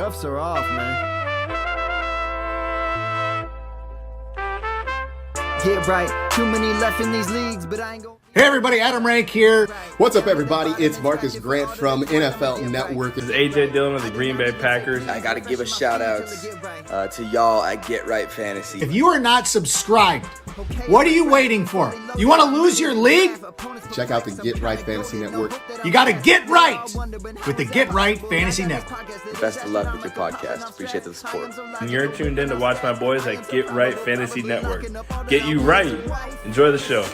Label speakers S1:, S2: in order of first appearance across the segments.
S1: cuffs are off, man. Get right, too many left in these leagues, but I ain't going.
S2: Hey everybody, Adam Rank here.
S3: What's up everybody? It's Marcus Grant from NFL Network.
S4: This is AJ Dillon of the Green Bay Packers.
S5: I got to give a shout out to y'all at Get Right Fantasy.
S2: If you are not subscribed, what are you waiting for? You want to lose your league?
S3: Check out the Get Right Fantasy Network.
S2: You got to get right with the Get Right Fantasy Network.
S5: Best of luck with your podcast. Appreciate the support.
S4: And you're tuned in to watch my boys at Get Right Fantasy Network. Get you right. Enjoy the show.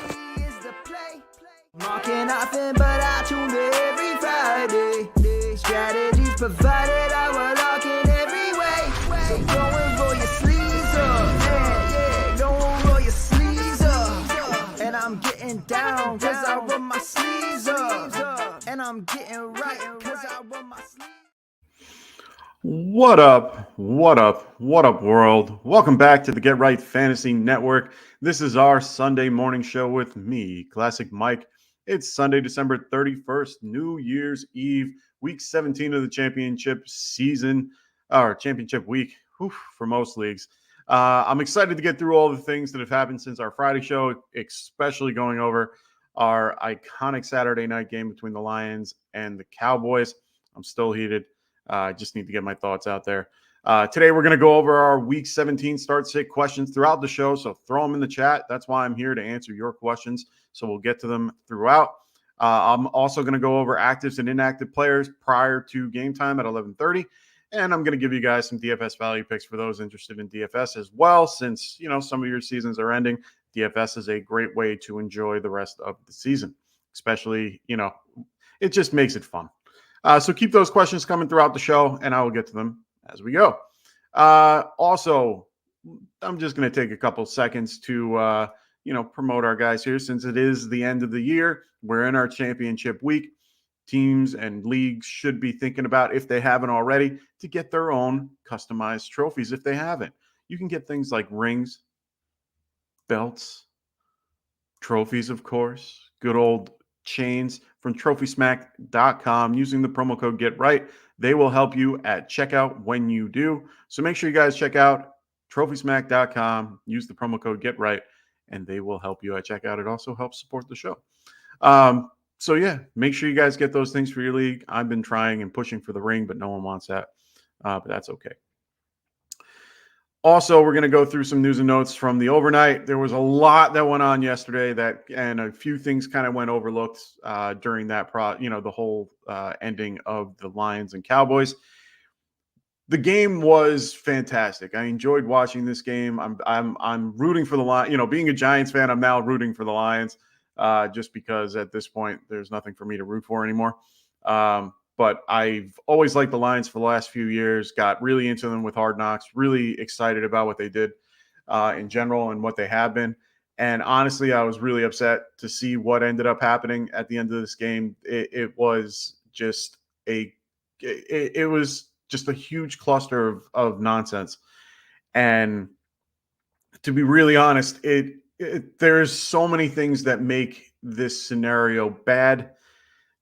S1: Marking often, but I tune in every Friday. Strategies provided, I will lock in every way. So go and roll your sleeves up. Yeah, go and roll your sleeves up. And I'm getting down, cause I roll my sleeves up. And I'm getting right, cause I roll my sleeves.
S6: What up? What up? What up, world? Welcome back to the Get Right Fantasy Network. This is our Sunday morning show with me, Classic Mike. It's Sunday, December 31st, New Year's Eve, week 17 of the championship season, or championship week for most leagues. I'm excited to get through all the things that have happened since our Friday show, especially going over our iconic Saturday night game between the Lions and the Cowboys. I'm still heated. I just need to get my thoughts out there. Today, we're going to go over our Week 17 start-sit questions throughout the show, so throw them in the chat. That's why I'm here, to answer your questions, so we'll get to them throughout. I'm also going to go over actives and inactive players prior to game time at 11:30, and I'm going to give you guys some DFS value picks for those interested in DFS as well, since, you know, some of your seasons are ending. DFS is a great way to enjoy the rest of the season, especially, you know, it just makes it fun. So keep those questions coming throughout the show, and I will get to them as we go. Also, I'm just going to take a couple seconds to, promote our guys here, since it is the end of the year. We're in our championship week. Teams and leagues should be thinking about, if they haven't already, to get their own customized trophies if they haven't. You can get things like rings, belts, trophies, of course, good old chains from trophysmack.com using the promo code GETRIGHT. They will help you at checkout when you do. So make sure you guys check out trophysmack.com, use the promo code GETRIGHT, and they will help you at checkout. It also helps support the show. So yeah, make sure you guys get those things for your league. I've been trying and pushing for the ring, but no one wants that. But that's okay. Also, we're going to go through some news and notes from the overnight. There was a lot that went on yesterday, and a few things kind of went overlooked during that the whole ending of the Lions and Cowboys. The game was fantastic. I enjoyed watching this game. I'm rooting for the Lions. Being a Giants fan, I'm now rooting for the Lions, just because at this point there's nothing for me to root for anymore. But I've always liked the Lions for the last few years, got really into them with Hard Knocks, really excited about what they did in general and what they have been. And honestly, I was really upset to see what ended up happening at the end of this game. It was just a huge cluster of nonsense. And to be really honest, there's so many things that make this scenario bad.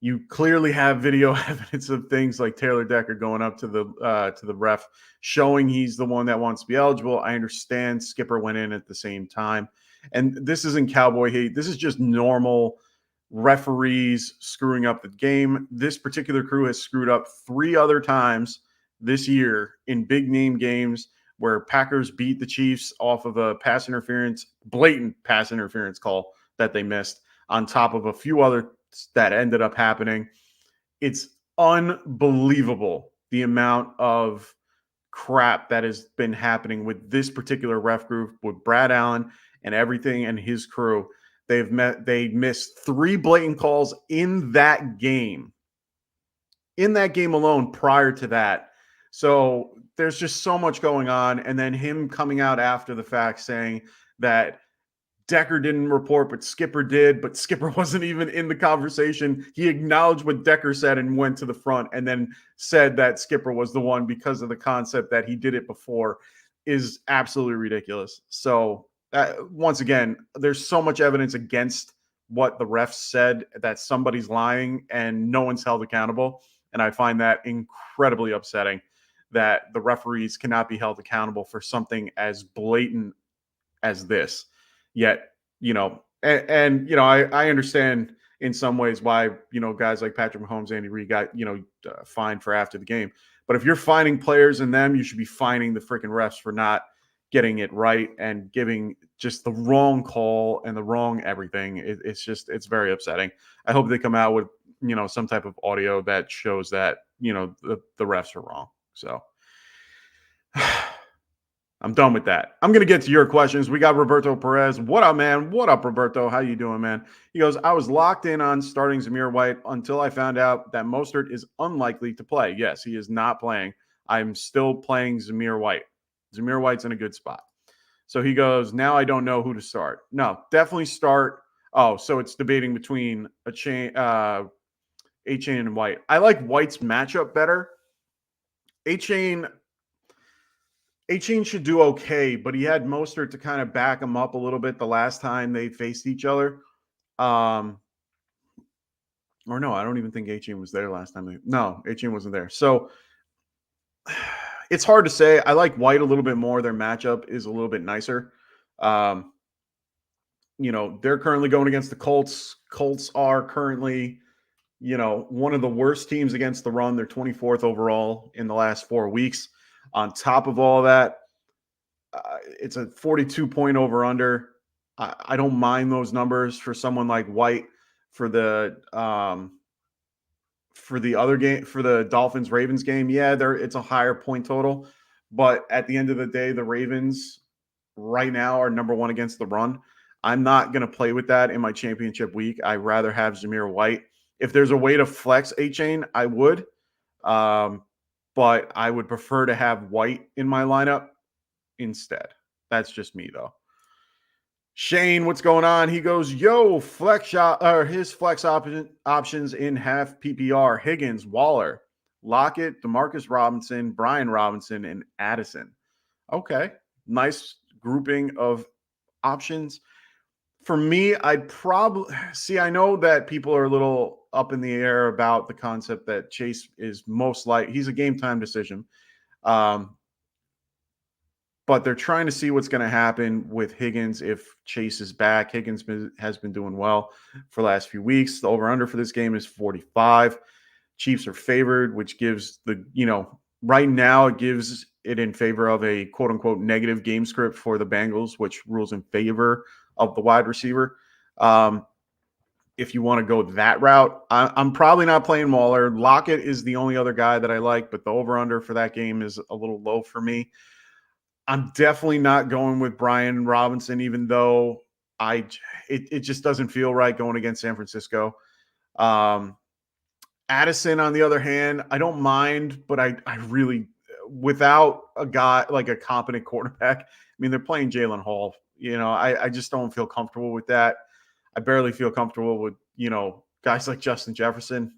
S6: You clearly have video evidence of things like Taylor Decker going up to the ref, showing he's the one that wants to be eligible. I understand Skipper went in at the same time. And this isn't cowboy hate. This is just normal referees screwing up the game. This particular crew has screwed up 3 other times this year in big name games where Packers beat the Chiefs off of a blatant pass interference call that they missed, on top of a few other that ended up happening. It's unbelievable the amount of crap that has been happening with this particular ref group, with Brad Allen and everything and his crew. They missed 3 blatant calls in that game alone prior to that. So there's just so much going on. And then him coming out after the fact saying that Decker didn't report, but Skipper did, but Skipper wasn't even in the conversation. He acknowledged what Decker said and went to the front, and then said that Skipper was the one because of the concept that he did it before, is absolutely ridiculous. So once again, there's so much evidence against what the refs said that somebody's lying and no one's held accountable. And I find that incredibly upsetting that the referees cannot be held accountable for something as blatant as this. Yet, I understand in some ways why, guys like Patrick Mahomes, Andy Reid got, fined for after the game. But if you're fining players and them, you should be fining the freaking refs for not getting it right and giving just the wrong call and the wrong everything. It's very upsetting. I hope they come out with, some type of audio that shows that, the refs are wrong. So I'm done with that. I'm going to get to your questions. We got Roberto Perez. What up, man? What up, Roberto? How you doing, man? He goes, I was locked in on starting Zamir White until I found out that Mostert is unlikely to play. Yes, he is not playing. I'm still playing Zamir White. Zamir White's in a good spot. So he goes, now I don't know who to start. No, definitely start. Oh, so it's debating between A-Chain and White. I like White's matchup better. A-Chain should do okay, but he had Mostert to kind of back him up a little bit the last time they faced each other. Or no, I don't even think A-Chain was there last time. No, A-Chain wasn't there. So it's hard to say. I like White a little bit more. Their matchup is a little bit nicer. They're currently going against the Colts. Colts are currently, one of the worst teams against the run. They're 24th overall in the last 4 weeks. On top of all that, it's a 42-point over/under. I don't mind those numbers for someone like White for the other game, for the Dolphins-Ravens game. Yeah, it's a higher point total, but at the end of the day, the Ravens right now are number one against the run. I'm not going to play with that in my championship week. I'd rather have Zamir White. If there's a way to flex A-Chain, I would. But I would prefer to have White in my lineup instead. That's just me, though. Shane, what's going on? He goes, yo, his flex options in half PPR: Higgins, Waller, Lockett, Demarcus Robinson, Brian Robinson, and Addison. Okay, nice grouping of options. For me, I'd probably see. I know that people are a little up in the air about the concept that Chase is he's a game time decision. But they're trying to see what's going to happen with Higgins if Chase is back. Higgins has been doing well for the last few weeks. The over-under for this game is 45. Chiefs are favored, which gives right now it gives it in favor of a quote-unquote negative game script for the Bengals, which rules in favor of the wide receiver. If you want to go that route, I'm probably not playing Waller. Lockett is the only other guy that I like, but the over-under for that game is a little low for me. I'm definitely not going with Brian Robinson, even though it just doesn't feel right going against San Francisco. Addison, on the other hand, I don't mind, but I really, without a guy like a competent quarterback, they're playing Jalen Hall. I just don't feel comfortable with that. I barely feel comfortable with, guys like Justin Jefferson.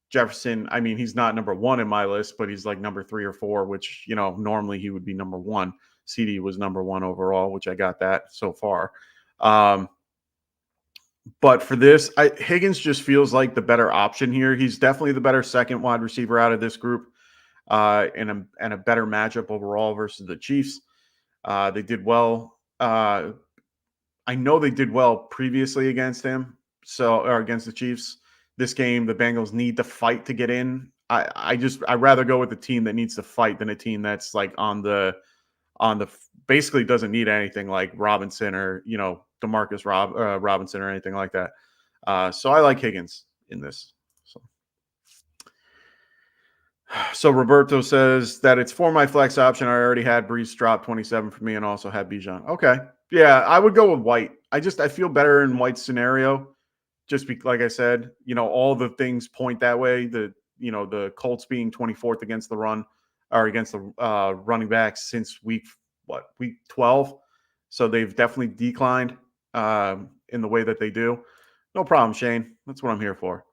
S6: Jefferson, he's not number one in my list, but he's like number 3 or 4, which, normally he would be number 1. CD was number 1 overall, which I got that so far. But for this, Higgins just feels like the better option here. He's definitely the better second wide receiver out of this group, and a better matchup overall versus the Chiefs. They did well. I know they did well previously against him, or against the Chiefs. This game, the Bengals need to fight to get in. I'd rather go with a team that needs to fight than a team that's like on the basically doesn't need anything like Robinson or Demarcus Robinson or anything like that. So I like Higgins in this. So Roberto says that it's for my flex option. I already had Brees drop 27 for me and also had Bijan. Okay. Yeah, I would go with White. I feel better in White's scenario. Just like I said, all the things point that way. The Colts being 24th against the run or against the running backs since week 12. So they've definitely declined in the way that they do. No problem, Shane. That's what I'm here for.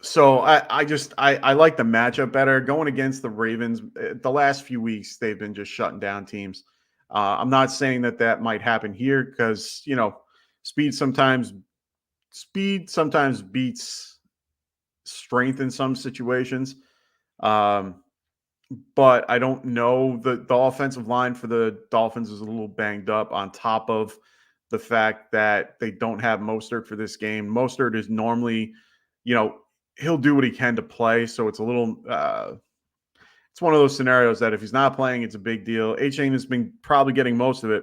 S6: So I like the matchup better. Going against the Ravens, the last few weeks, they've been just shutting down teams. I'm not saying that might happen here because, speed sometimes beats strength in some situations. But I don't know. The offensive line for the Dolphins is a little banged up on top of the fact that they don't have Mostert for this game. Mostert is normally, he'll do what he can to play. So it's a little, it's one of those scenarios that if he's not playing, it's a big deal. A-Chain has been probably getting most of it.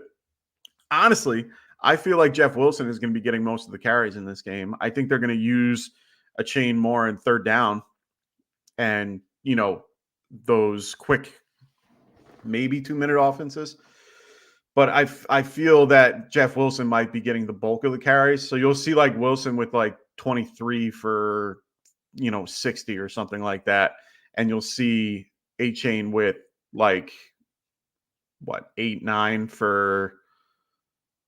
S6: Honestly, I feel like Jeff Wilson is going to be getting most of the carries in this game. I think they're going to use a chain more in third down and, those quick, maybe 2-minute offenses. But I feel that Jeff Wilson might be getting the bulk of the carries. So you'll see like Wilson with like 23 for, 60 or something like that. And you'll see A-Chain with like, 8, 9 for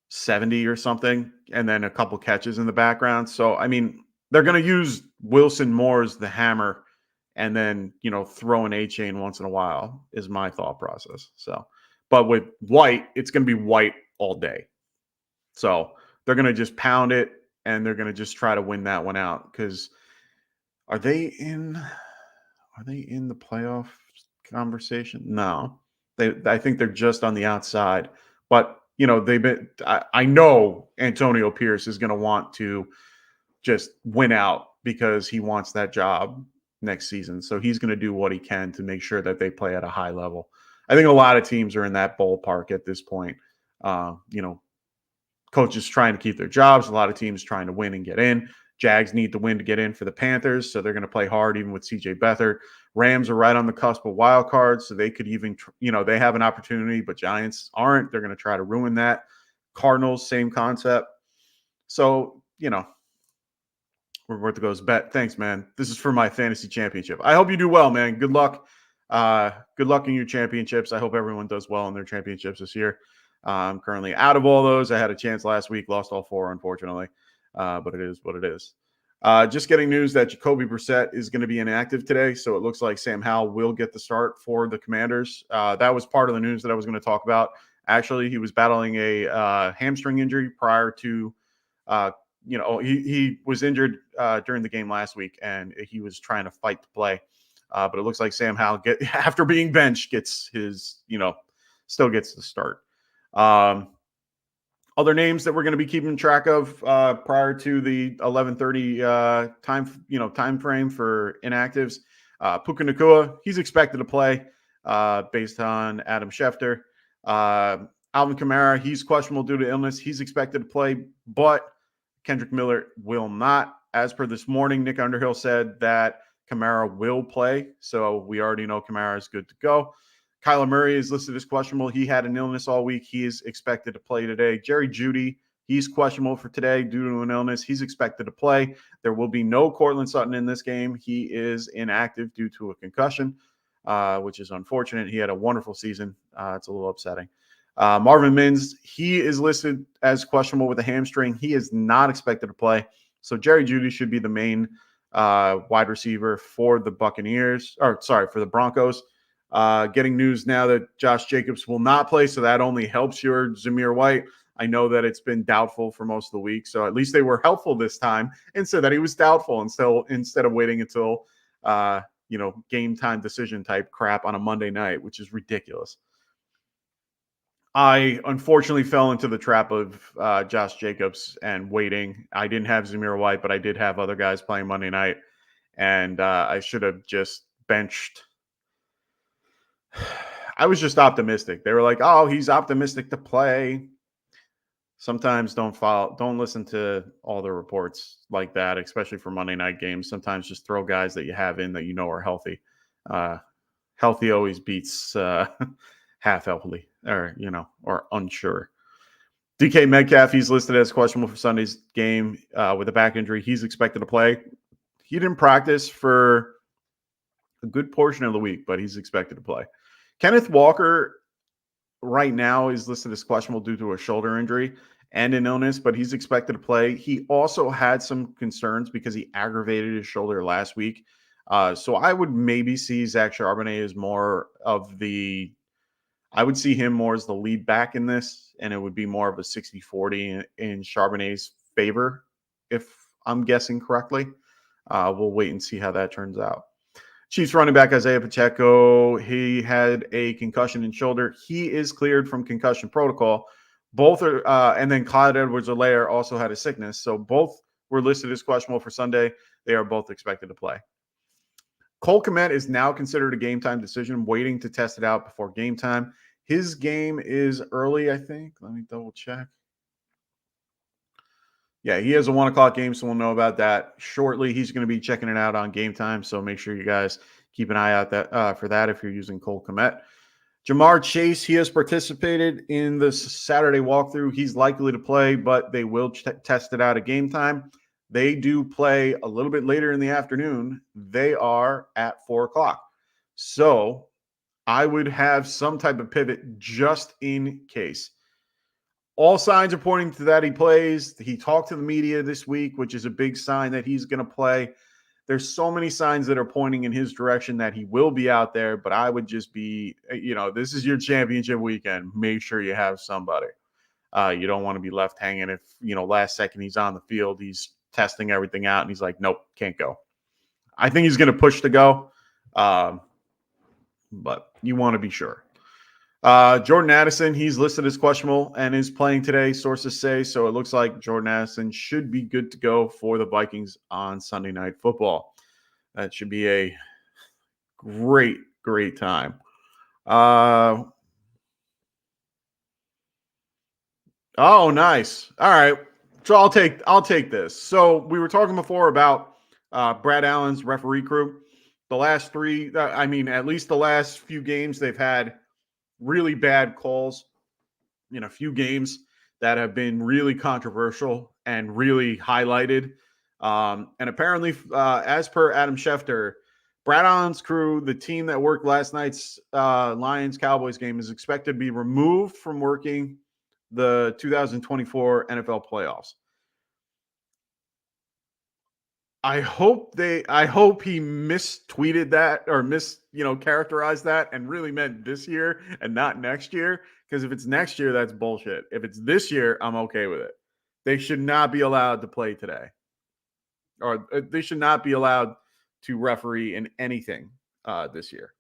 S6: 70 or something. And then a couple catches in the background. So, I mean, they're going to use Wilson more as the hammer. And then, throw an A-Chain once in a while is my thought process. So, but with White, it's going to be White all day. So they're going to just pound it and they're going to just try to win that one out. Because are they in the playoff conversation? No, I think they're just on the outside. But I know Antonio Pierce is going to want to just win out because he wants that job next season. So he's going to do what he can to make sure that they play at a high level. I think a lot of teams are in that ballpark at this point. Coaches trying to keep their jobs. A lot of teams trying to win and get in. Jags need to win to get in for the Panthers, so they're going to play hard even with CJ Beathard. Rams are right on the cusp of wild cards, so they could even, they have an opportunity, but Giants aren't. They're going to try to ruin that. Cardinals, same concept. So, Roberto goes, bet. Thanks, man. This is for my fantasy championship. I hope you do well, man. Good luck. Good luck in your championships. I hope everyone does well in their championships this year. I'm currently out of all those. I had a chance last week, lost all 4, unfortunately. But it is what it is. Just getting news that Jacoby Brissett is going to be inactive today. So it looks like Sam Howell will get the start for the Commanders. That was part of the news that I was going to talk about. Actually, he was battling a hamstring injury prior to he was injured during the game last week, and he was trying to fight to play. But it looks like Sam Howell, after being benched, gets his, still gets the start. Other names that we're going to be keeping track of prior to the 11:30 time frame for inactives. Puka Nacua, he's expected to play based on Adam Schefter. Alvin Kamara, he's questionable due to illness. He's expected to play, but Kendrick Miller will not. As per this morning, Nick Underhill said that Kamara will play. So we already know Kamara is good to go. Kyler Murray is listed as questionable. He had an illness all week. He is expected to play today. Jerry Jeudy, he's questionable for today due to an illness. He's expected to play. There will be no Cortland Sutton in this game. He is inactive due to a concussion, which is unfortunate. He had a wonderful season. It's a little upsetting. Marvin Mims, he is listed as questionable with a hamstring. He is not expected to play. So Jerry Jeudy should be the main wide receiver for the for the Broncos. Getting news now that Josh Jacobs will not play, so that only helps your Zamir White. I know that it's been doubtful for most of the week, so at least they were helpful this time and said that he was doubtful instead of waiting until game time decision type crap on a Monday night, which is ridiculous. I unfortunately fell into the trap of Josh Jacobs and waiting. I didn't have Zamir White, but I did have other guys playing Monday night, and I should have just benched. I was just optimistic. They were like, "Oh, he's optimistic to play." Sometimes don't listen to all the reports like that, especially for Monday night games. Sometimes just throw guys that you have in that you know are healthy. Healthy always beats half healthy or unsure. DK Metcalf, he's listed as questionable for Sunday's game with a back injury. He's expected to play. He didn't practice for a good portion of the week, but he's expected to play. Kenneth Walker right now is listed as questionable due to a shoulder injury and an illness, but he's expected to play. He also had some concerns because he aggravated his shoulder last week. So I would maybe see Zach Charbonnet as more of I would see him more as the lead back in this, and it would be more of a 60-40 in Charbonnet's favor, if I'm guessing correctly. We'll wait and see how that turns out. Chiefs running back Isaiah Pacheco, he had a concussion in shoulder. He is cleared from concussion protocol. Both are, and then Clyde Edwards-Helaire also had a sickness. So both were listed as questionable for Sunday. They are both expected to play. Cole Kmet is now considered a game time decision, waiting to test it out before game time. His game is early, I think. Let me double check. Yeah, he has a 1 o'clock game, so we'll know about that shortly. He's going to be checking it out on game time, so make sure you guys keep an eye out for that if you're using Cole Kmet. Jamar Chase, he has participated in the Saturday walkthrough. He's likely to play, but they will test it out at game time. They do play a little bit later in the afternoon. They are at 4 o'clock. So I would have some type of pivot just in case. All signs are pointing to that he plays. He talked to the media this week, which is a big sign that he's going to play. There's so many signs that are pointing in his direction that he will be out there, but I would just be, this is your championship weekend. Make sure you have somebody. You don't want to be left hanging if, last second he's on the field, he's testing everything out, and he's like, nope, can't go. I think he's going to push to go, but you want to be sure. Jordan Addison, he's listed as questionable and is playing today, sources say. So it looks like Jordan Addison should be good to go for the Vikings on Sunday Night Football. That should be a great, great time. Oh, nice. All right. So I'll take this. So we were talking before about Brad Allen's referee crew. The last three, at least the last few games, they've had really bad calls in a few games that have been really controversial and really highlighted. And apparently, as per Adam Schefter, Brad Allen's crew, the team that worked last night's Lions-Cowboys game, is expected to be removed from working the 2024 NFL playoffs. I hope he mistweeted that or characterized that and really meant this year and not next year. Because if it's next year, that's bullshit. If it's this year, I'm okay with it. They should not be allowed to play today. Or they should not be allowed to referee in anything this year.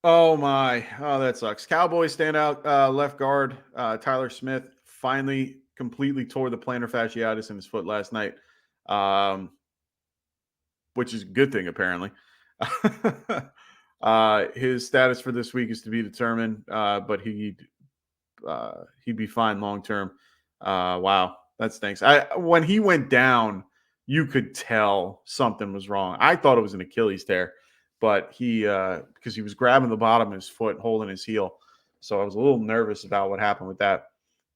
S6: Oh, my. Oh, that sucks. Cowboys standout left guard Tyler Smith finally completely tore the plantar fasciitis in his foot last night, which is a good thing, apparently. His status for this week is to be determined, but he'd be fine long term. Wow, that stinks. When he went down, you could tell something was wrong. I thought it was an Achilles tear, but because he was grabbing the bottom of his foot, holding his heel. So I was a little nervous about what happened with that.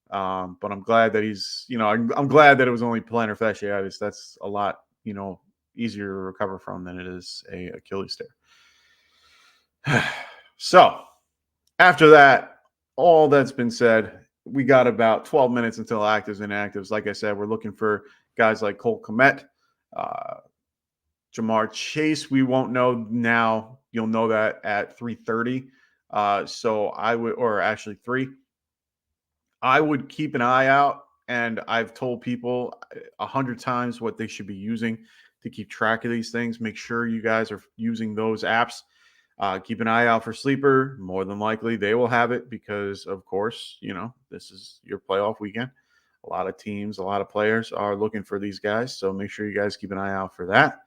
S6: But I'm glad that he's, I'm glad that it was only plantar fasciitis. That's a lot, easier to recover from than it is a Achilles tear. So after that, all that's been said, we got about 12 minutes until actives and inactives. Like I said, we're looking for guys like Cole Kmet, Jamar Chase. We won't know now. You'll know that at 3:30. So I would, or actually 3. I would keep an eye out, and I've told people 100 times what they should be using to keep track of these things. Make sure you guys are using those apps. Keep an eye out for Sleeper. More than likely, they will have it because, of course, this is your playoff weekend. A lot of teams, a lot of players are looking for these guys, so make sure you guys keep an eye out for that.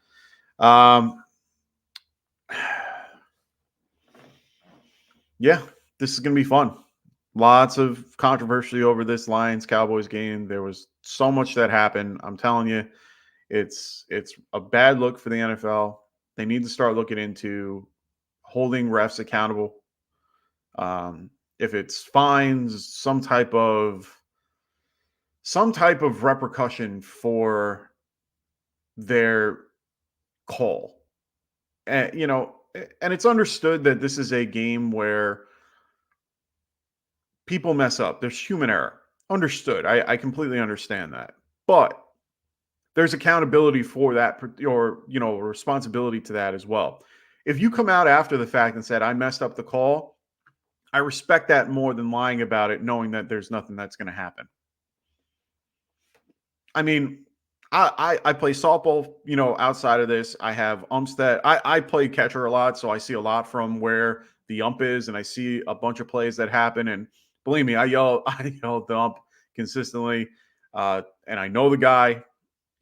S6: Yeah, this is going to be fun. Lots of controversy over this Lions-Cowboys game. There was so much that happened. I'm telling you, it's a bad look for the NFL. They need to start looking into holding refs accountable. If it's fines, some type of repercussion for their call. And and it's understood that this is a game where people mess up. There's human error. Understood. I completely understand that. But there's accountability for that, or, responsibility to that as well. If you come out after the fact and said, I messed up the call, I respect that more than lying about it, knowing that there's nothing that's going to happen. I play softball, outside of this. I have umps that I play catcher a lot, so I see a lot from where the ump is, and I see a bunch of plays that happen. And believe me, I yell at the ump consistently. And I know the guy,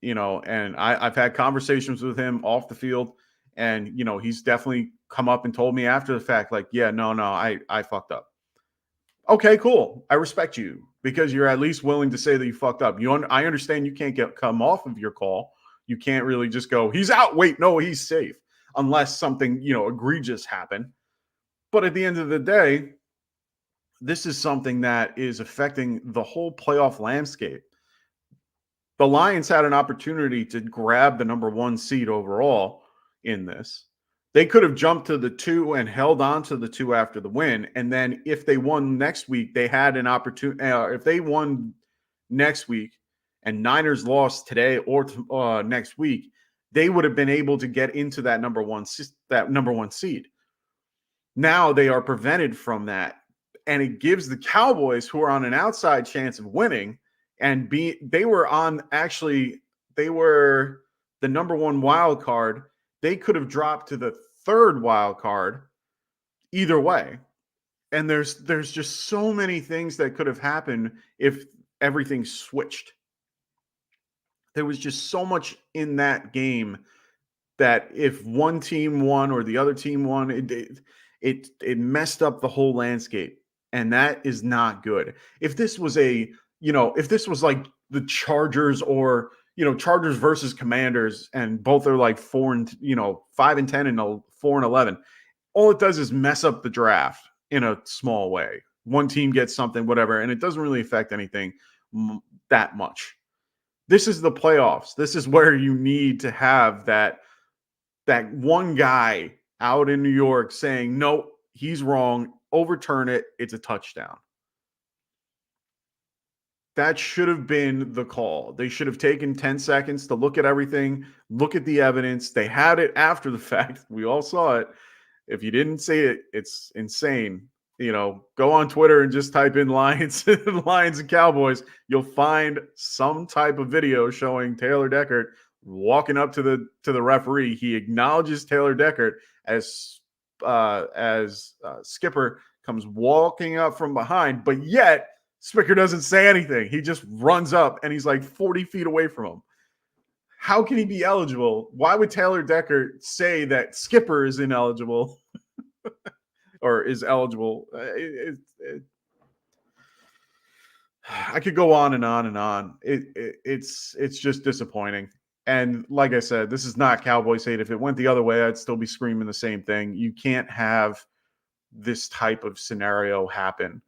S6: and I've had conversations with him off the field, and he's definitely come up and told me after the fact, like, yeah, no, I fucked up. Okay, cool. I respect you because you're at least willing to say that you fucked up. I understand you can't come off of your call. You can't really just go, he's out. Wait, no, he's safe, unless something egregious happened. But at the end of the day, this is something that is affecting the whole playoff landscape. The Lions had an opportunity to grab the number 1 seed overall in this. They could have jumped to the 2 and held on to the 2 after the win. And then if they won next week, they had an opportunity. If they won next week and Niners lost today or next week, they would have been able to get into that number one seed. Now they are prevented from that. And it gives the Cowboys, who are on an outside chance of winning, and they were the number 1 wild card. They could have dropped to the 3rd wild card either way. And there's just so many things that could have happened if everything switched. There was just so much in that game that if one team won or the other team won, it messed up the whole landscape. And that is not good. If this was like the Chargers or Chargers versus Commanders, and both are like 5-10 and 4-11. All it does is mess up the draft in a small way. One team gets something, whatever, and it doesn't really affect anything that much. This is the playoffs. This is where you need to have that one guy out in New York saying, no, he's wrong, overturn it, it's a touchdown. That should have been the call. They should have taken 10 seconds to look at everything, look at the evidence. They had it after the fact. We all saw it. If you didn't see it, it's insane. Go on Twitter and just type in Lions, Lions and Cowboys. You'll find some type of video showing Taylor Deckert walking up to the referee. He acknowledges Taylor Deckert as Skipper comes walking up from behind, but yet Spicker doesn't say anything. He just runs up, and he's like 40 feet away from him. How can he be eligible? Why would Taylor Deckert say that Skipper is ineligible or is eligible? I could go on and on and on. It's just disappointing. And like I said, this is not Cowboys hate. If it went the other way, I'd still be screaming the same thing. You can't have this type of scenario happen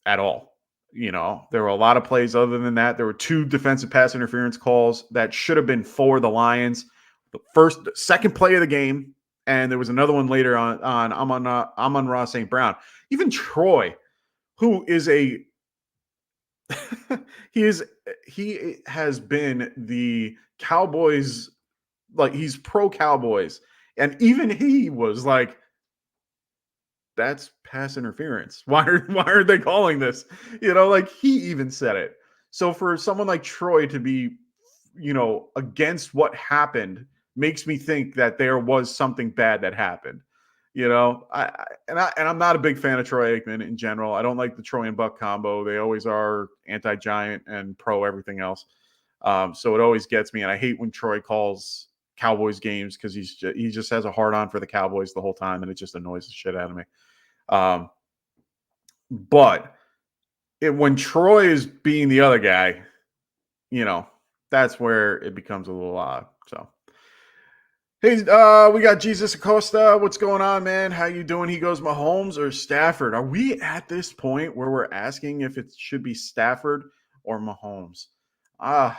S6: at all. There were a lot of plays other than that. There were 2 defensive pass interference calls that should have been for the Lions. The second play of the game, and there was another one later on Amon-Ra St. Brown. Even Troy, who is he has been the Cowboys, like, he's pro Cowboys, and even he was like, that's pass interference. Why are they calling this? Like, he even said it. So for someone like Troy to be, against what happened makes me think that there was something bad that happened. I'm not a big fan of Troy Aikman in general. I don't like the Troy and Buck combo. They always are anti-Giant and pro everything else. So it always gets me, and I hate when Troy calls Cowboys games because he just has a hard on for the Cowboys the whole time, and it just annoys the shit out of me. But when Troy is being the other guy, that's where it becomes a little odd. So, hey, we got Jesus Acosta. What's going on, man? How you doing? He goes, Mahomes or Stafford? Are we at this point where we're asking if it should be Stafford or Mahomes? Oh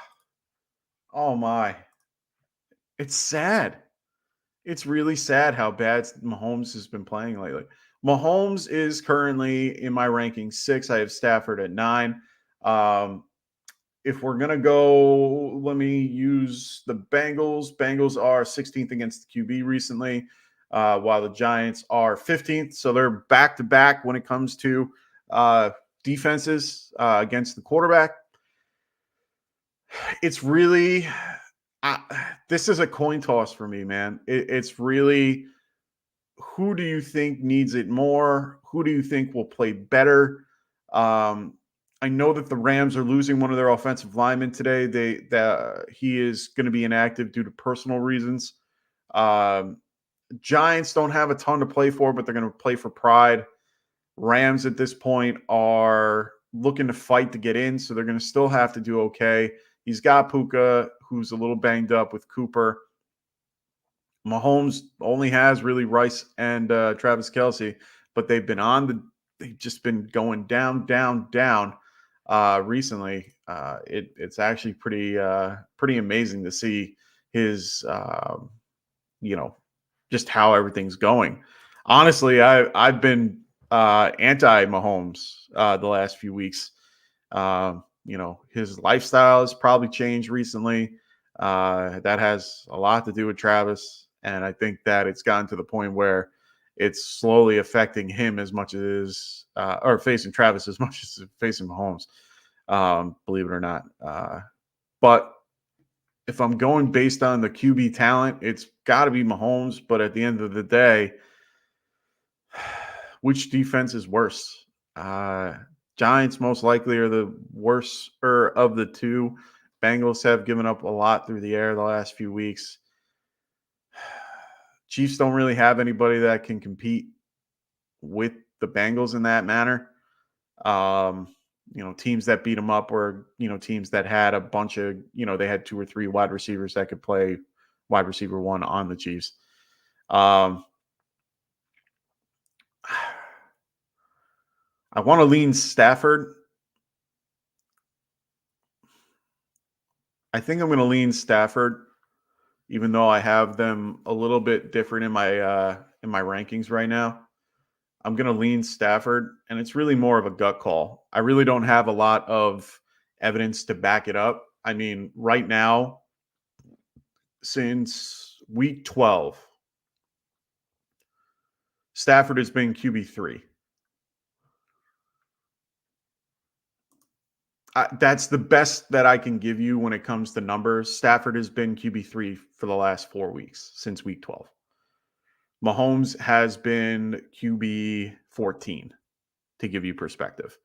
S6: my. It's sad. It's really sad how bad Mahomes has been playing lately. Mahomes is currently in my ranking 6. I have Stafford at 9. If we're going to go, let me use the Bengals. Bengals are 16th against the QB recently, while the Giants are 15th. So they're back-to-back when it comes to defenses against the quarterback. It's really this is a coin toss for me, man. It's really, who do you think needs it more? Who do you think will play better? I know that the Rams are losing one of their offensive linemen today. He is going to be inactive due to personal reasons. Giants don't have a ton to play for, but they're going to play for pride. Rams at this point are looking to fight to get in, so they're going to still have to do okay. He's got Puka, who's a little banged up with Cooper. Mahomes only has really Rice and Travis Kelce, but they've just been going down, down, down recently. It's actually pretty amazing to see his, just how everything's going. Honestly, I've been anti Mahomes the last few weeks. His lifestyle has probably changed recently. That has a lot to do with Travis. And I think that it's gotten to the point where it's slowly affecting him as much as it is, or facing Travis as much as facing Mahomes, believe it or not. But if I'm going based on the QB talent, it's got to be Mahomes. But at the end of the day, which defense is worse? Giants most likely are the worse of the two. Bengals have given up a lot through the air the last few weeks. Chiefs don't really have anybody that can compete with the Bengals in that manner. Teams that beat them up were, teams that had a bunch of, they had 2 or 3 wide receivers that could play wide receiver 1 on the Chiefs. I want to lean Stafford. I think I'm going to lean Stafford, even though I have them a little bit different in my rankings right now. I'm going to lean Stafford, and it's really more of a gut call. I really don't have a lot of evidence to back it up. I mean, right now, since week 12, Stafford has been QB3. That's the best that I can give you when it comes to numbers. Stafford has been QB3 for the last 4 weeks since week 12. Mahomes has been QB 14, to give you perspective.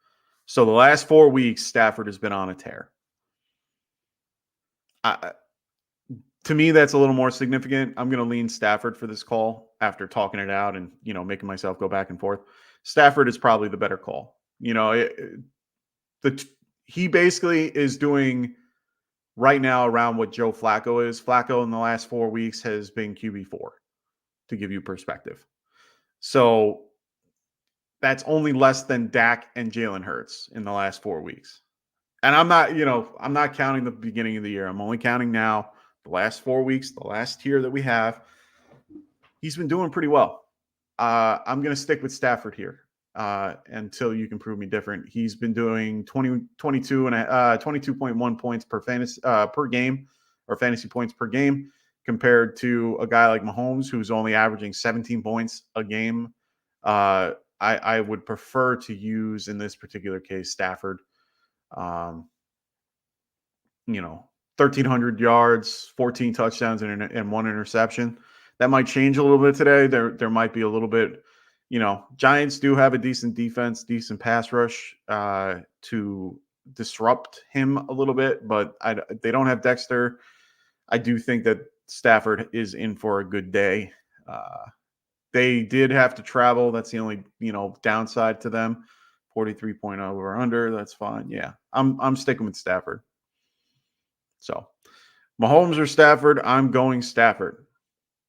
S6: So the last 4 weeks, Stafford has been on a tear. To me, that's a little more significant. I'm going to lean Stafford for this call after talking it out and, making myself go back and forth. Stafford is probably the better call. He basically is doing right now around what Joe Flacco is. Flacco in the last 4 weeks has been QB4, to give you perspective. So that's only less than Dak and Jalen Hurts in the last 4 weeks. And I'm not counting the beginning of the year. I'm only counting now the last 4 weeks, the last tier that we have. He's been doing pretty well. I'm going to stick with Stafford here until you can prove me different. He's been doing 22.1 points per game, or fantasy points per game, compared to a guy like Mahomes, who's only averaging 17 points a game. I would prefer to use, in this particular case, Stafford. 1,300 yards, 14 touchdowns, and 1 interception. That might change a little bit today. There might be a little bit, Giants do have a decent defense, decent pass rush to disrupt him a little bit, but they don't have Dexter. I do think that Stafford is in for a good day. They did have to travel. That's the only, downside to them. 43.0 over under. That's fine. Yeah, I'm sticking with Stafford. So Mahomes or Stafford, I'm going Stafford.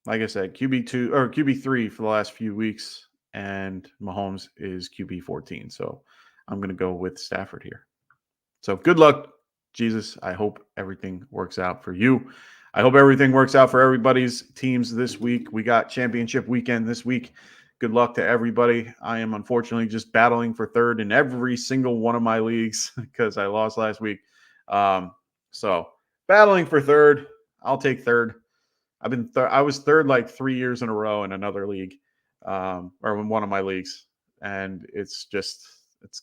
S6: Like I said, QB2 or QB3 for the last few weeks, and Mahomes is QB14. So I'm going to go with Stafford here. So good luck, Jesus. I hope everything works out for you. I hope everything works out for everybody's teams this week. We got championship weekend this week. Good luck to everybody. I am unfortunately just battling for third in every single one of my leagues because I lost last week. So battling for third. I'll take third. I was third like 3 years in a row in another league, or in one of my leagues, and it's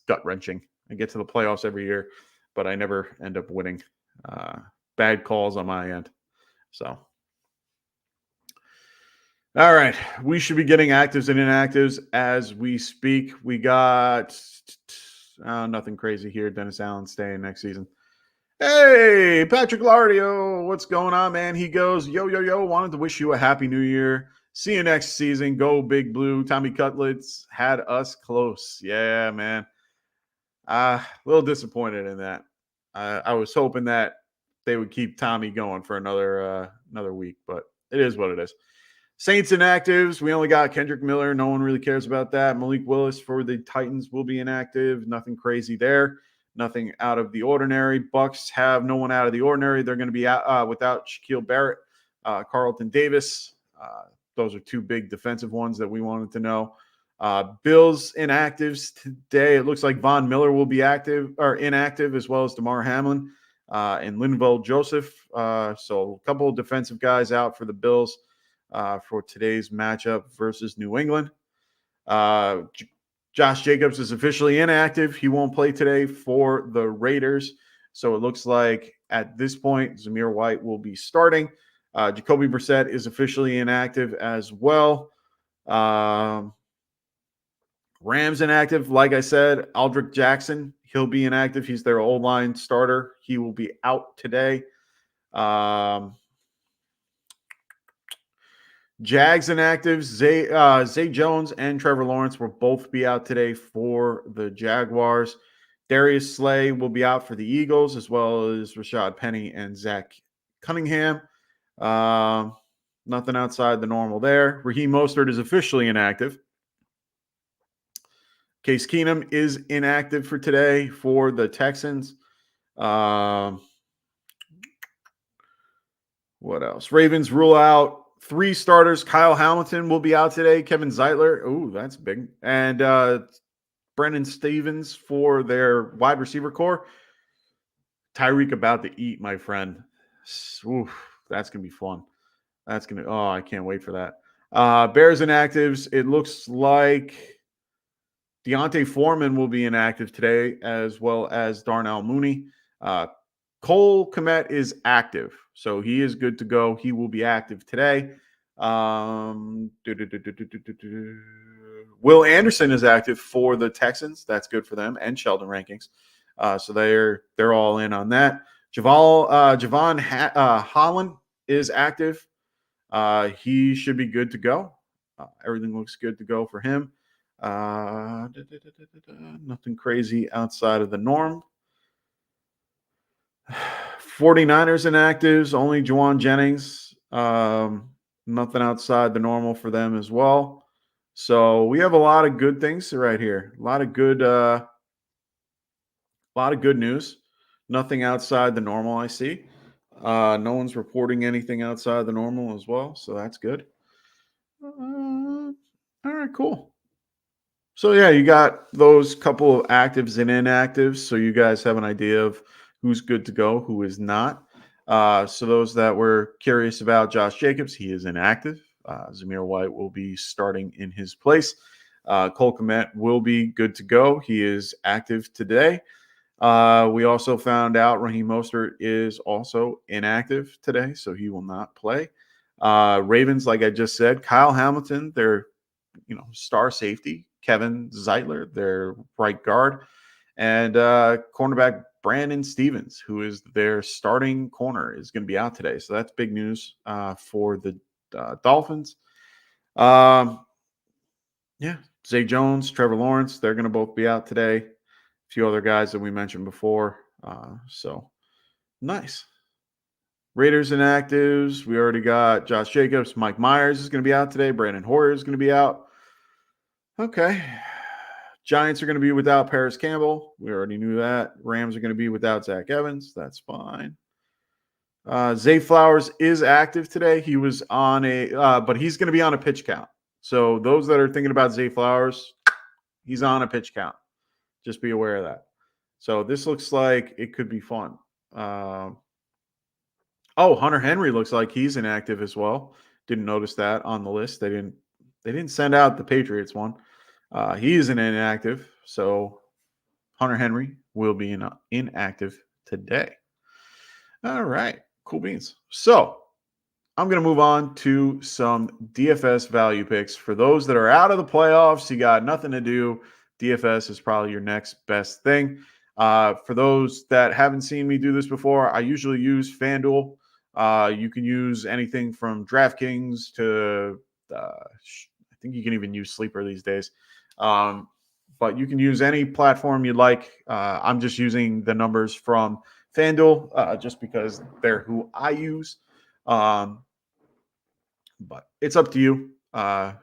S6: gut wrenching. I get to the playoffs every year, but I never end up winning. Bad calls on my end. So, all right. We should be getting actives and inactives as we speak. We got nothing crazy here. Dennis Allen staying next season. Hey, Patrick Lardio, what's going on, man? He goes, yo, wanted to wish you a happy new year. See you next season. Go Big Blue. Tommy Cutlets had us close. Yeah, man. A little disappointed in that. I was hoping that they would keep Tommy going for another week, but it is what it is. Saints inactives. We only got Kendrick Miller. No one really cares about that. Malik Willis for the Titans will be inactive. Nothing crazy there. Nothing out of the ordinary. Bucks have no one out of the ordinary. They're going to be out, without Shaquille Barrett, Carlton Davis. Those are two big defensive ones that we wanted to know. Bills inactives today. It looks like Von Miller will be active or inactive, as well as DeMar Hamlin and Linval Joseph. So a couple of defensive guys out for the Bills for today's matchup versus New England. Josh Jacobs is officially inactive. He won't play today for the Raiders. So it looks like at this point, Zamir White will be starting. Jacoby Brissett is officially inactive as well. Rams inactive. Like I said, Aldrick Jackson, he'll be inactive. He's their old line starter. He will be out today. Jags inactives. Zay Jones and Trevor Lawrence will both be out today for the Jaguars. Darius Slay will be out for the Eagles, as well as Rashad Penny and Zach Cunningham. Nothing outside the normal there. Raheem Mostert is officially inactive. Case Keenum is inactive for today for the Texans. What else? Ravens rule out 3 starters. Kyle Hamilton will be out today. Kevin Zeitler. Oh, that's big. And Brendan Stevens for their wide receiver core. Tyreek about to eat, my friend. Oof, that's going to be fun. I can't wait for that. Bears inactives. It looks like Deontay Foreman will be inactive today, as well as Darnell Mooney. Cole Kmet is active, so he is good to go. He will be active today. Will Anderson is active for the Texans. That's good for them, and Sheldon Rankings. So they're all in on that. Javon Holland is active. He should be good to go. Everything looks good to go for him. Nothing crazy outside of the norm. 49ers inactives, only Juwan Jennings. Nothing outside the normal for them as well. So we have a lot of good things right here. A lot of good news. Nothing outside the normal, I see. No one's reporting anything outside the normal as well, so that's good. All right, cool. So, yeah, you got those couple of actives and inactives, so you guys have an idea of who's good to go, who is not. So those that were curious about Josh Jacobs, he is inactive. Zamir White will be starting in his place. Cole Kmet will be good to go. He is active today. We also found out Raheem Mostert is also inactive today, so he will not play. Ravens, like I just said, Kyle Hamilton, their star safety. Kevin Zeitler, their right guard, and cornerback Brandon Stevens, who is their starting corner, is going to be out today. So that's big news for the Dolphins. Zay Jones, Trevor Lawrence, they're going to both be out today. A few other guys that we mentioned before. So nice. Raiders inactives. We already got Josh Jacobs. Mike Myers is going to be out today. Brandon Hoyer is going to be out. Okay. Giants are going to be without Paris Campbell. We already knew that. Rams are going to be without Zach Evans. That's fine. Zay Flowers is active today. He was on but he's going to be on a pitch count. So those that are thinking about Zay Flowers, he's on a pitch count. Just be aware of that. So this looks like it could be fun. Hunter Henry looks like he's inactive as well. Didn't notice that on the list. They didn't send out the Patriots one. He is an inactive, so Hunter Henry will be inactive today. All right. Cool beans. So I'm going to move on to some DFS value picks. For those that are out of the playoffs, you got nothing to do. DFS is probably your next best thing. For those that haven't seen me do this before, I usually use FanDuel. You can use anything from DraftKings to I think you can even use Sleeper these days. But you can use any platform you like. I'm just using the numbers from FanDuel just because they're who I use. But it's up to you.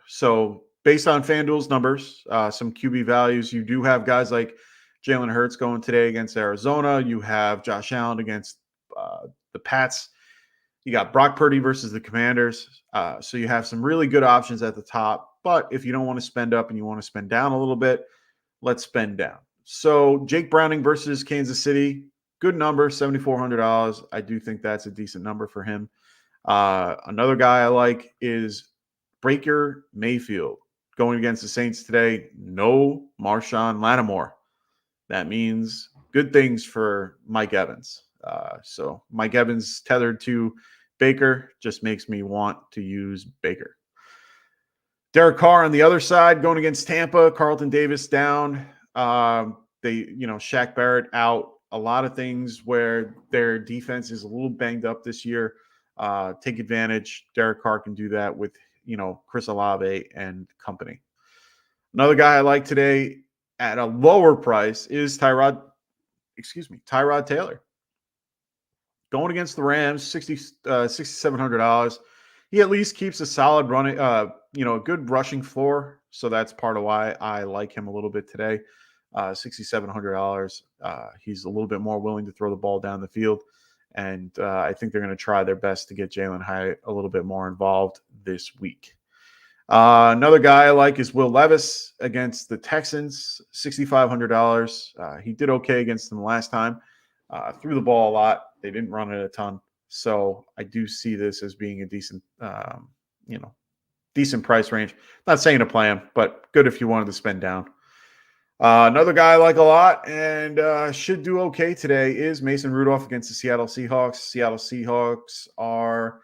S6: So based on FanDuel's numbers, some QB values, you do have guys like Jalen Hurts going today against Arizona. You have Josh Allen against the Pats. You got Brock Purdy versus the Commanders. So you have some really good options at the top. But if you don't want to spend up and you want to spend down a little bit, let's spend down. So Jake Browning versus Kansas City, good number, $7,400. I do think that's a decent number for him. Another guy I like is Baker Mayfield going against the Saints today. No Marshawn Lattimore. That means good things for Mike Evans. So Mike Evans tethered to Baker just makes me want to use Baker. Derek Carr on the other side going against Tampa. Carlton Davis down. Shaq Barrett out. A lot of things where their defense is a little banged up this year. Take advantage. Derek Carr can do that with, Chris Olave and company. Another guy I like today at a lower price is Tyrod Taylor. Going against the Rams, $6,700. He at least keeps a solid running, a good rushing floor. So that's part of why I like him a little bit today. $6,700. He's a little bit more willing to throw the ball down the field. And I think they're going to try their best to get Jalen Hyatt a little bit more involved this week. Another guy I like is Will Levis against the Texans, $6,500. He did okay against them last time. Threw the ball a lot. They didn't run it a ton. So I do see this as being a decent, decent price range. Not saying to play him, but good if you wanted to spend down. Another guy I like a lot and should do okay today is Mason Rudolph against the Seattle Seahawks. Seattle Seahawks are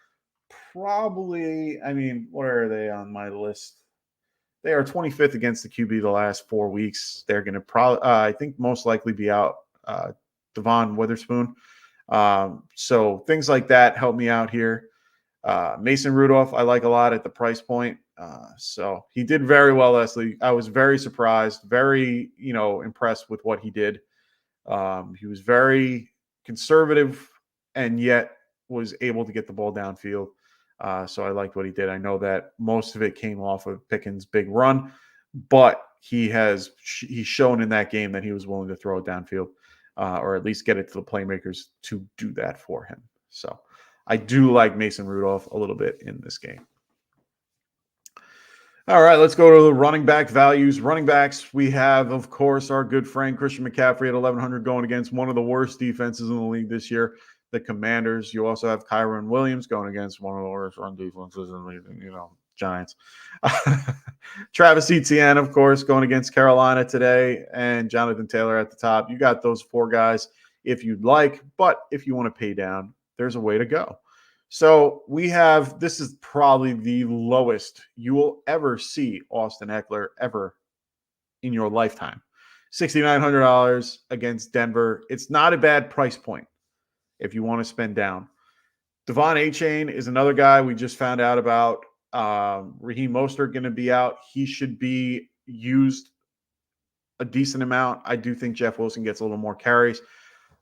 S6: probably, what are they on my list? They are 25th against the QB the last 4 weeks. They're going to probably, I think, most likely be out Devon Witherspoon. So things like that help me out here. Mason Rudolph, I like a lot at the price point. So he did very well last week. I was very surprised, very, impressed with what he did. He was very conservative and yet was able to get the ball downfield. So I liked what he did. I know that most of it came off of Pickens' big run, but he's shown in that game that he was willing to throw it downfield, or at least get it to the playmakers to do that for him. So I do like Mason Rudolph a little bit in this game. All right, let's go to the running back values. Running backs, we have, of course, our good friend Christian McCaffrey at $1,100 going against one of the worst defenses in the league this year, the Commanders. You also have Kyron Williams going against one of the worst run defenses in the league, Giants. Travis Etienne, of course, going against Carolina today, and Jonathan Taylor at the top. You got those four guys if you'd like, but if you want to pay down, there's a way to go. So this is probably the lowest you will ever see Austin Eckler ever in your lifetime. $6,900 against Denver. It's not a bad price point if you want to spend down. Devon Achane is another guy we just found out about. Raheem Mostert going to be out. He should be used a decent amount. I do think Jeff Wilson gets a little more carries,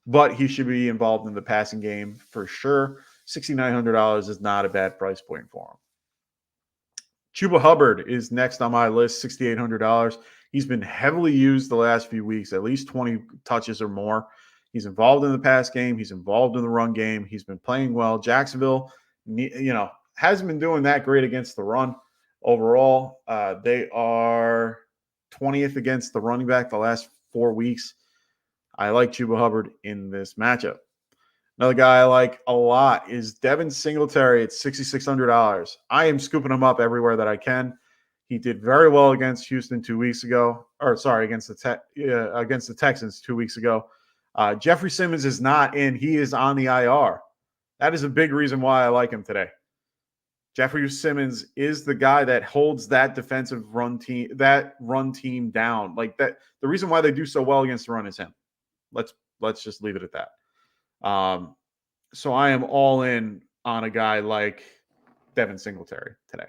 S6: but he should be involved in the passing game for sure. $6,900 is not a bad price point for him. Chuba Hubbard is next on my list, $6,800. He's been heavily used the last few weeks, at least 20 touches or more. He's involved in the pass game. He's involved in the run game. He's been playing well. Jacksonville, hasn't been doing that great against the run overall. They are 20th against the running back the last 4 weeks. I like Chuba Hubbard in this matchup. Another guy I like a lot is Devin Singletary at $6,600. I am scooping him up everywhere that I can. He did very well against Houston 2 weeks ago, against the Texans 2 weeks ago. Jeffrey Simmons is not in. He is on the IR. That is a big reason why I like him today. Jeffrey Simmons is the guy that holds that defensive run team down. Like that, the reason why they do so well against the run is him. Let's just leave it at that. So I am all in on a guy like Devin Singletary today.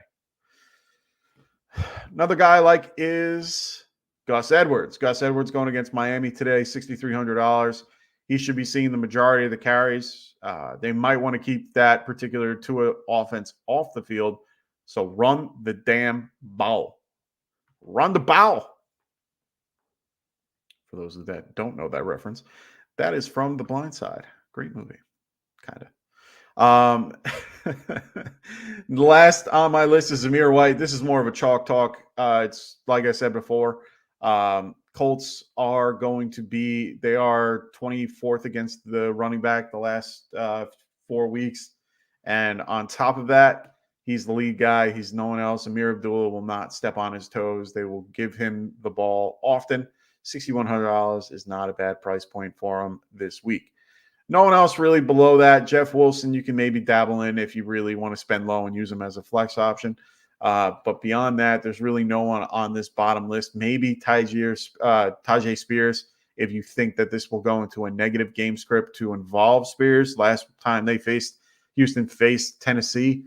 S6: Another guy I like is Gus Edwards. Gus Edwards going against Miami today, $6,300. He should be seeing the majority of the carries. They might want to keep that particular Tua offense off the field. So run the damn ball. Run the ball. For those that don't know that reference, that is from The Blind Side. Great movie. Kind of. Last on my list is Zamir White. This is more of a chalk talk. It's like I said before, Colts are going to be, they are 24th against the running back the last 4 weeks. And on top of that, he's the lead guy. He's no one else. Amir Abdullah will not step on his toes. They will give him the ball often. $6,100 is not a bad price point for him this week. No one else really below that. Jeff Wilson, you can maybe dabble in if you really want to spend low and use him as a flex option. But beyond that, there's really no one on this bottom list. Maybe Tajay Spears, if you think that this will go into a negative game script to involve Spears. Last time Houston faced Tennessee,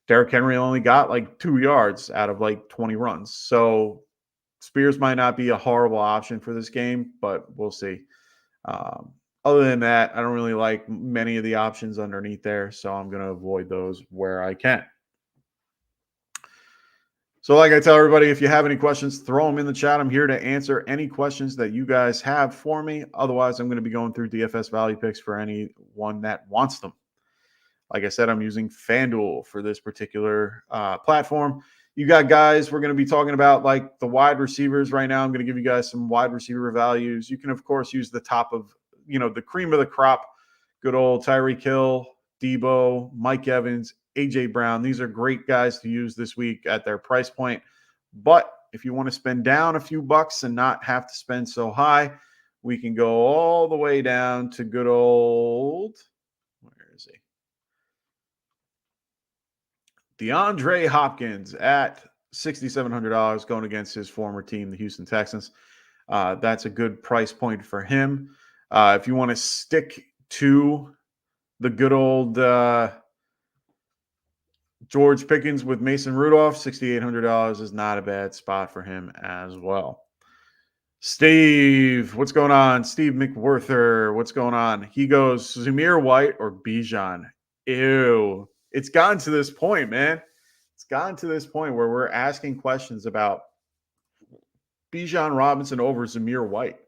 S6: Derrick Henry only got like 2 yards out of like 20 runs. So Spears might not be a horrible option for this game, but we'll see. Other than that, I don't really like many of the options underneath there, so I'm going to avoid those where I can. So like I tell everybody, if you have any questions, throw them in the chat. I'm here to answer any questions that you guys have for me. Otherwise, I'm going to be going through DFS value picks for anyone that wants them. Like I said, I'm using FanDuel for this particular platform. You got guys, we're going to be talking about like the wide receivers right now. I'm going to give you guys some wide receiver values. You can, of course, use the top of, the cream of the crop. Good old Tyreek Hill, Debo, Mike Evans, A.J. Brown. These are great guys to use this week at their price point. But if you want to spend down a few bucks and not have to spend so high, we can go all the way down to good old, where is he? DeAndre Hopkins at $6,700 going against his former team, the Houston Texans. That's a good price point for him. If you want to stick to the good old George Pickens with Mason Rudolph, $6,800 is not a bad spot for him as well. Steve, what's going on? Steve McWhirter, what's going on? He goes, Zamir White or Bijan? Ew. It's gotten to this point, man. It's gotten to this point where we're asking questions about Bijan Robinson over Zamir White.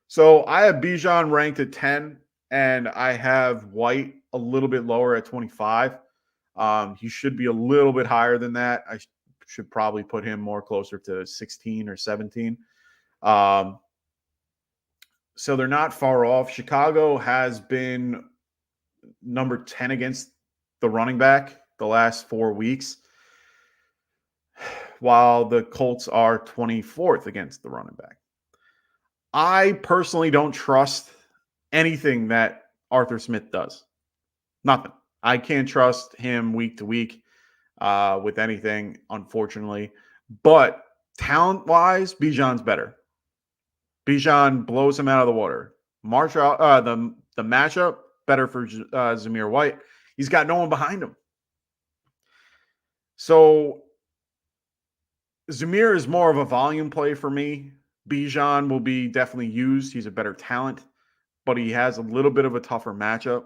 S6: So I have Bijan ranked at 10, and I have White a little bit lower at 25. He should be a little bit higher than that. I should probably put him more closer to 16 or 17. So they're not far off. Chicago has been number 10 against the running back the last 4 weeks, while the Colts are 24th against the running back. I personally don't trust anything that Arthur Smith does. Nothing. I can't trust him week to week with anything, unfortunately. But talent-wise, Bijan's better. Bijan blows him out of the water. The matchup, better for Zamir White. He's got no one behind him. So Zamir is more of a volume play for me. Bijan will be definitely used. He's a better talent, but he has a little bit of a tougher matchup.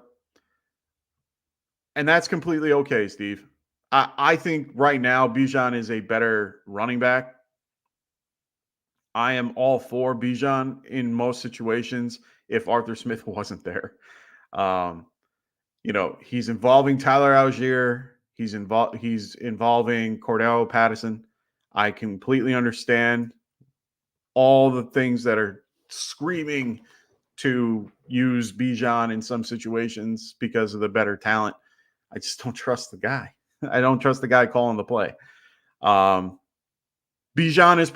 S6: And that's completely okay, Steve. I think right now Bijan is a better running back. I am all for Bijan in most situations if Arthur Smith wasn't there. He's involving Tyler Algier. He's involving Cordell Patterson. I completely understand all the things that are screaming to use Bijan in some situations because of the better talent. I just don't trust the guy. I don't trust the guy calling the play. Bijan is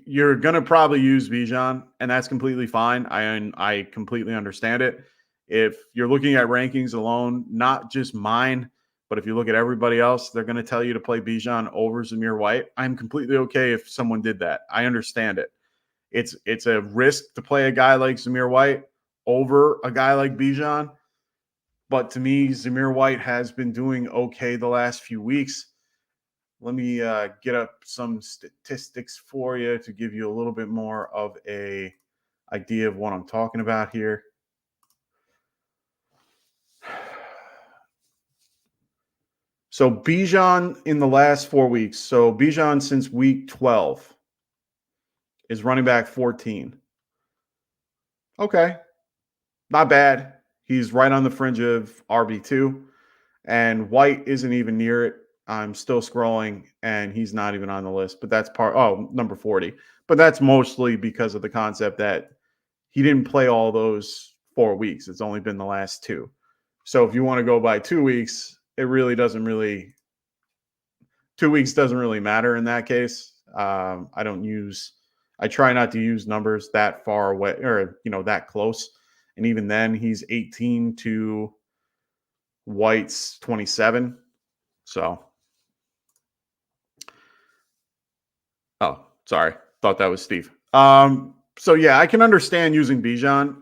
S6: you're going to probably use Bijan, and that's completely fine. I completely understand it. If you're looking at rankings alone, not just mine, but if you look at everybody else, they're going to tell you to play Bijan over Zamir White. I'm completely okay if someone did that. I understand it. It's a risk to play a guy like Zamir White over a guy like Bijan. But to me, Zamir White has been doing okay the last few weeks. Let me get up some statistics for you to give you a little bit more of a idea of what I'm talking about here. So Bijan in the last 4 weeks. So Bijan since week 12 is running back 14. Okay, not bad. He's right on the fringe of RB2, and White isn't even near it. I'm still scrolling, and he's not even on the list. But that's number 40. But that's mostly because of the concept that he didn't play all those 4 weeks. It's only been the last 2. So if you want to go by 2 weeks, it really doesn't really. 2 weeks doesn't really matter in that case. I try not to use numbers that far away or, that close. And even then, he's 18 to White's 27. So, sorry. Thought that was Steve. So yeah, I can understand using Bijan.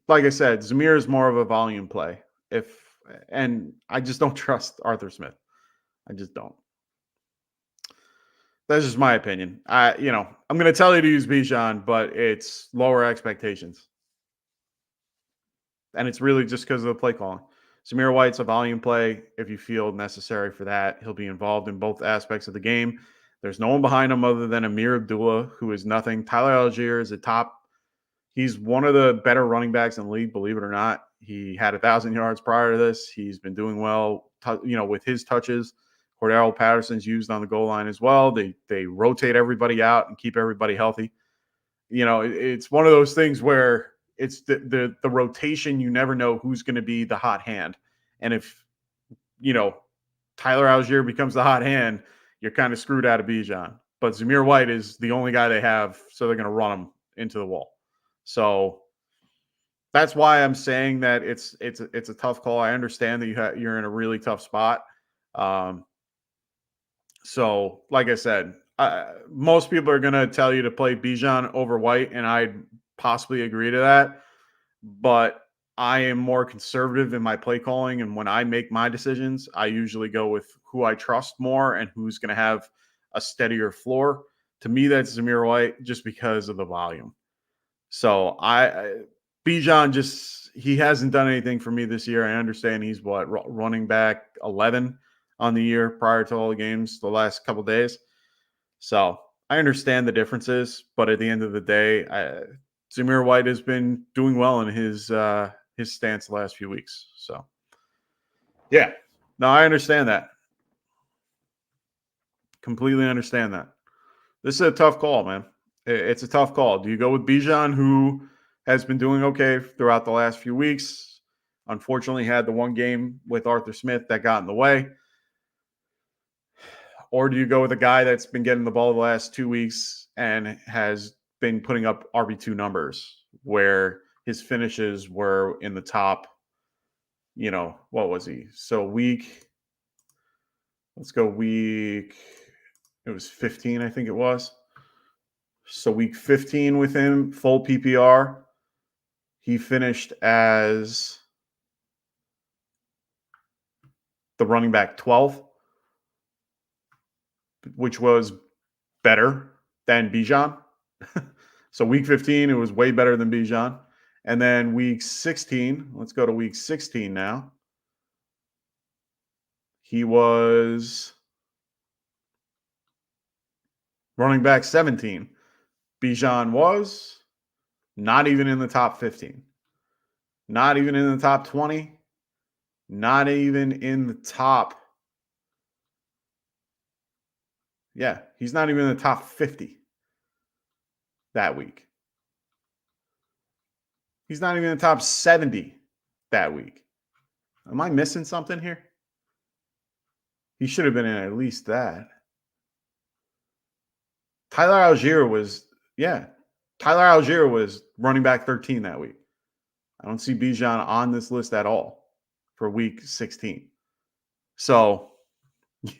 S6: Like I said, Zamir is more of a volume play. And I just don't trust Arthur Smith. I just don't. That's just my opinion. I'm going to tell you to use Bijan, but it's lower expectations. And it's really just because of the play calling. Zamir White's a volume play. If you feel necessary for that, he'll be involved in both aspects of the game. There's no one behind him other than Amir Abdullah, who is nothing. Tyler Algier is a top. He's one of the better running backs in the league, believe it or not. He had 1,000 yards prior to this. He's been doing well, with his touches. Cordero Patterson's used on the goal line as well. They rotate everybody out and keep everybody healthy. It's one of those things where it's the rotation. You never know who's going to be the hot hand. And if, Tyler Algier becomes the hot hand, you're kind of screwed out of Bijan. But Zamir White is the only guy they have, so they're going to run him into the wall. So that's why I'm saying that it's a tough call. I understand that you're in a really tough spot. So, like I said, most people are going to tell you to play Bijan over White, and I'd possibly agree to that. But I am more conservative in my play calling, and when I make my decisions, I usually go with who I trust more and who's going to have a steadier floor. To me, that's Zamir White, just because of the volume. So Bijan he hasn't done anything for me this year. I understand he's running back 11 on the year prior to all the games the last couple of days. So I understand the differences, but at the end of the day, Zamir White has been doing well in his stance the last few weeks. So yeah, no, I understand that. Completely understand that. This is a tough call, man. It's a tough call. Do you go with Bijan, who has been doing okay throughout the last few weeks? Unfortunately, had the one game with Arthur Smith that got in the way. Or do you go with a guy that's been getting the ball the last 2 weeks and has been putting up RB2 numbers where his finishes were in the top, what was he? So it was 15, I think it was. So week 15 with him, full PPR, he finished as the running back 12, which was better than Bijan. So week 15, it was way better than Bijan. And then week 16, let's go to week 16 now. He was running back 17. Bijan was not even in the top 15. Not even in the top 20. Not even in the top. Yeah, he's not even in the top 50 that week. He's not even in the top 70 that week. Am I missing something here? He should have been in at least that. Tyler Algier was running back 13 that week. I don't see Bijan on this list at all for week 16. So, yeah,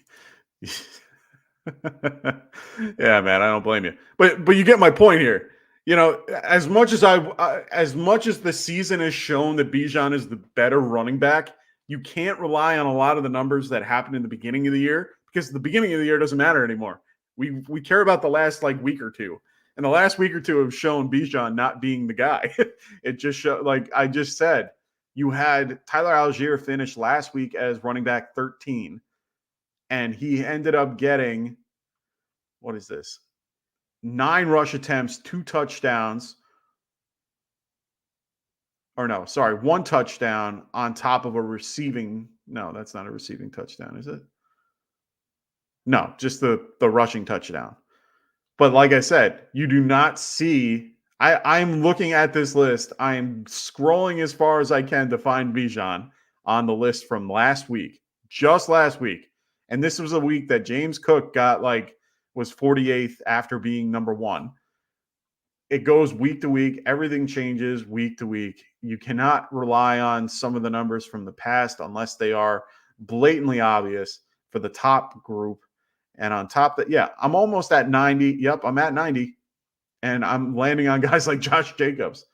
S6: man, I don't blame you. But you get my point here. You know, as much as the season has shown that Bijan is the better running back, you can't rely on a lot of the numbers that happened in the beginning of the year, because the beginning of the year doesn't matter anymore. We care about the last week or two. And the last week or two have shown Bijan not being the guy. It just showed, like I just said, you had Tyler Algier finish last week as running back 13, and he ended up getting, what is this? 9 rush attempts, 2 touchdowns. Or no, sorry, 1 touchdown on top of a receiving. No, that's not a receiving touchdown, is it? No, just the rushing touchdown. But like I said, you do not see. I'm looking at this list. I'm scrolling as far as I can to find Bijan on the list from last week, just last week. And this was a week that James Cook was 48th after being number 1. It goes week to week. Everything changes week to week. You cannot rely on some of the numbers from the past unless they are blatantly obvious for the top group. And on top of that, yeah, I'm almost at 90. Yep, I'm at 90. And I'm landing on guys like Josh Jacobs.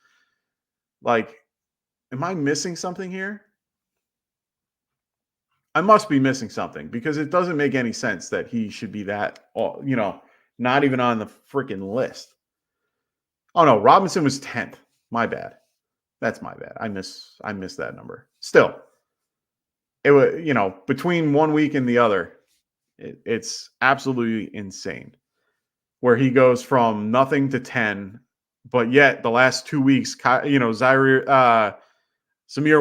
S6: Like, am I missing something here? I must be missing something, because it doesn't make any sense that he should be that, not even on the freaking list. Oh, no, Robinson was 10th. My bad. That's my bad. I missed that number. Still, it was, between one week and the other, it's absolutely insane where he goes from nothing to 10, but yet the last 2 weeks, Samir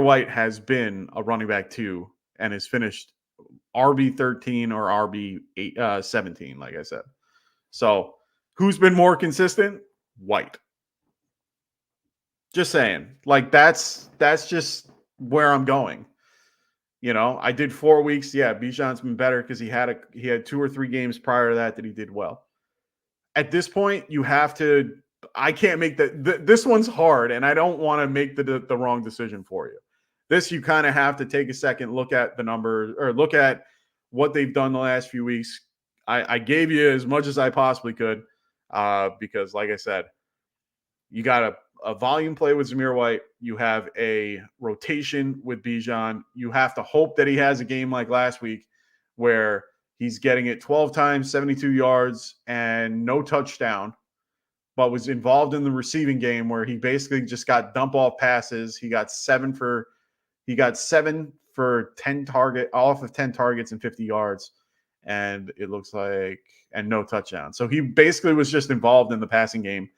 S6: White has been a running back 2 and has finished RB 13 or RB 17, like I said. So who's been more consistent? White. Just saying. Like, that's just where I'm going. I did 4 weeks. Yeah, Bijan's been better because he had 2 or 3 games prior to that he did well. At this point, you have to. I can't make this one's hard, and I don't want to make the wrong decision for you. This, you kind of have to take a second, look at the numbers, or look at what they've done the last few weeks. I gave you as much as I possibly could, because, like I said, you got a volume play with Zamir White. You have a rotation with Bijan. You have to hope that he has a game like last week where he's getting it 12 times, 72 yards, and no touchdown, but was involved in the receiving game where he basically just got dump off passes. He got 7 for 10 off of 10 targets and 50 yards. And it looks like, and no touchdown. So he basically was just involved in the passing game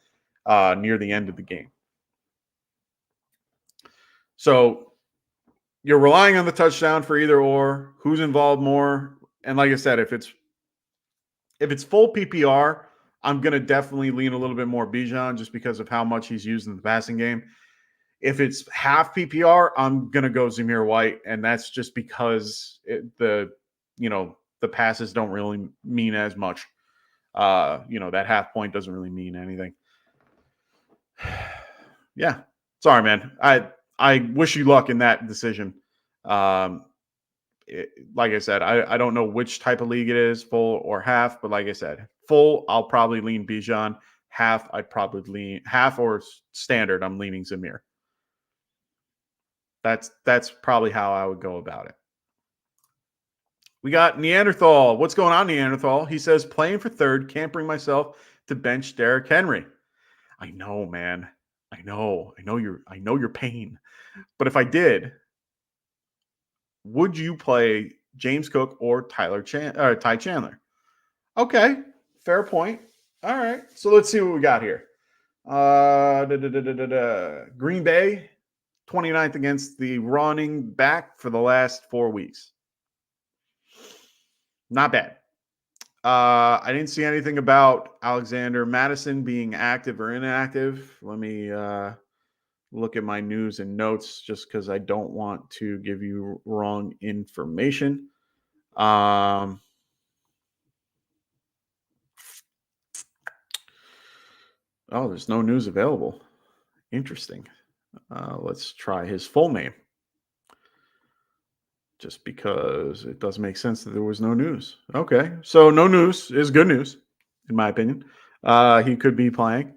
S6: near the end of the game. So you're relying on the touchdown for either or. Who's involved more? And like I said, if it's full PPR, I'm going to definitely lean a little bit more Bijan just because of how much he's used in the passing game. If it's half PPR, I'm going to go Zamir White, and that's just because the passes don't really mean as much. That half point doesn't really mean anything. Yeah. Sorry, man. I wish you luck in that decision. Like I said, I don't know which type of league it is, full or half, but like I said, full, I'll probably lean Bijan. Half, I'd probably lean half, or standard, I'm leaning Zamir. That's probably how I would go about it. We got Neanderthal. What's going on, Neanderthal? He says, playing for third, can't bring myself to bench Derrick Henry. I know, man. I know your pain. But if I did, would you play James Cook or Ty Chandler? Okay, fair point. All right, so let's see what we got here. Green Bay, 29th against the running back for the last 4 weeks. Not bad. I didn't see anything about Alexander Madison being active or inactive. Let me look at my news and notes just because I don't want to give you wrong information. Oh, there's no news available. Interesting. Let's try his full name. Just because it doesn't make sense that there was no news. Okay. So no news is good news, in my opinion. He could be playing.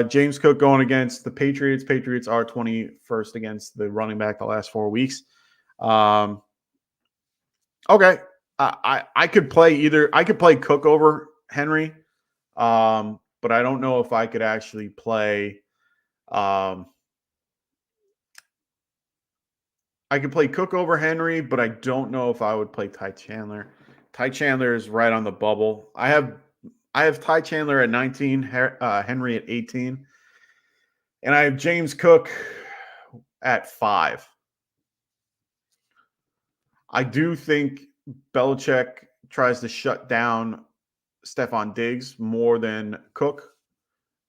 S6: James Cook going against the Patriots. Patriots are 21st against the running back the last 4 weeks. Okay. I could play either. I could play Cook over Henry. But I don't know if I could actually play. I could play Cook over Henry, but I don't know if I would play Ty Chandler. Ty Chandler is right on the bubble. I have Ty Chandler at 19, Henry at 18, and I have James Cook at 5. I do think Belichick tries to shut down Stephon Diggs more than Cook,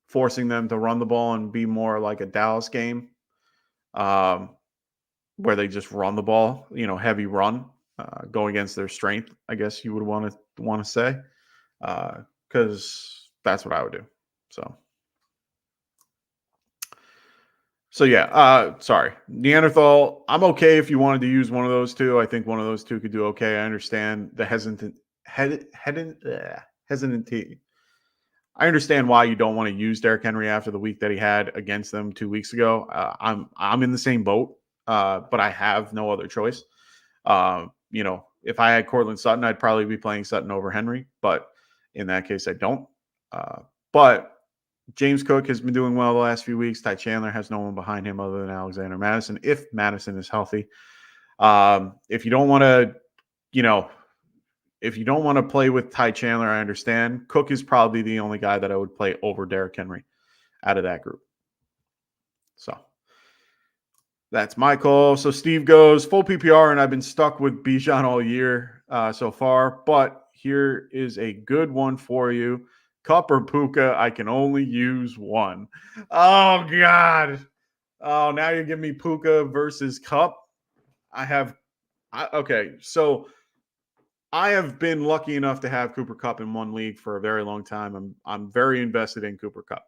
S6: forcing them to run the ball and be more like a Dallas game, where they just run the ball, heavy run, go against their strength, I guess you would want to say, because that's what I would do. So yeah, sorry. Neanderthal, I'm okay if you wanted to use one of those two. I think one of those two could do okay. I understand the hesitancy. I understand why you don't want to use Derrick Henry after the week that he had against them 2 weeks ago. I'm in the same boat, but I have no other choice. If I had Cortland Sutton, I'd probably be playing Sutton over Henry, but in that case, I don't. But James Cook has been doing well the last few weeks. Ty Chandler has no one behind him other than Alexander Madison, if Madison is healthy. If you don't want to, if you don't want to play with Ty Chandler, I understand. Cook is probably the only guy that I would play over Derrick Henry out of that group. So that's my call. So Steve goes full PPR, and I've been stuck with Bijan all year so far. But here is a good one for you. Cup or Puka, I can only use one. Oh, God. Oh, now you're giving me Puka versus Cup. Okay, so I have been lucky enough to have Cooper Kupp in one league for a very long time. I'm very invested in Cooper Kupp.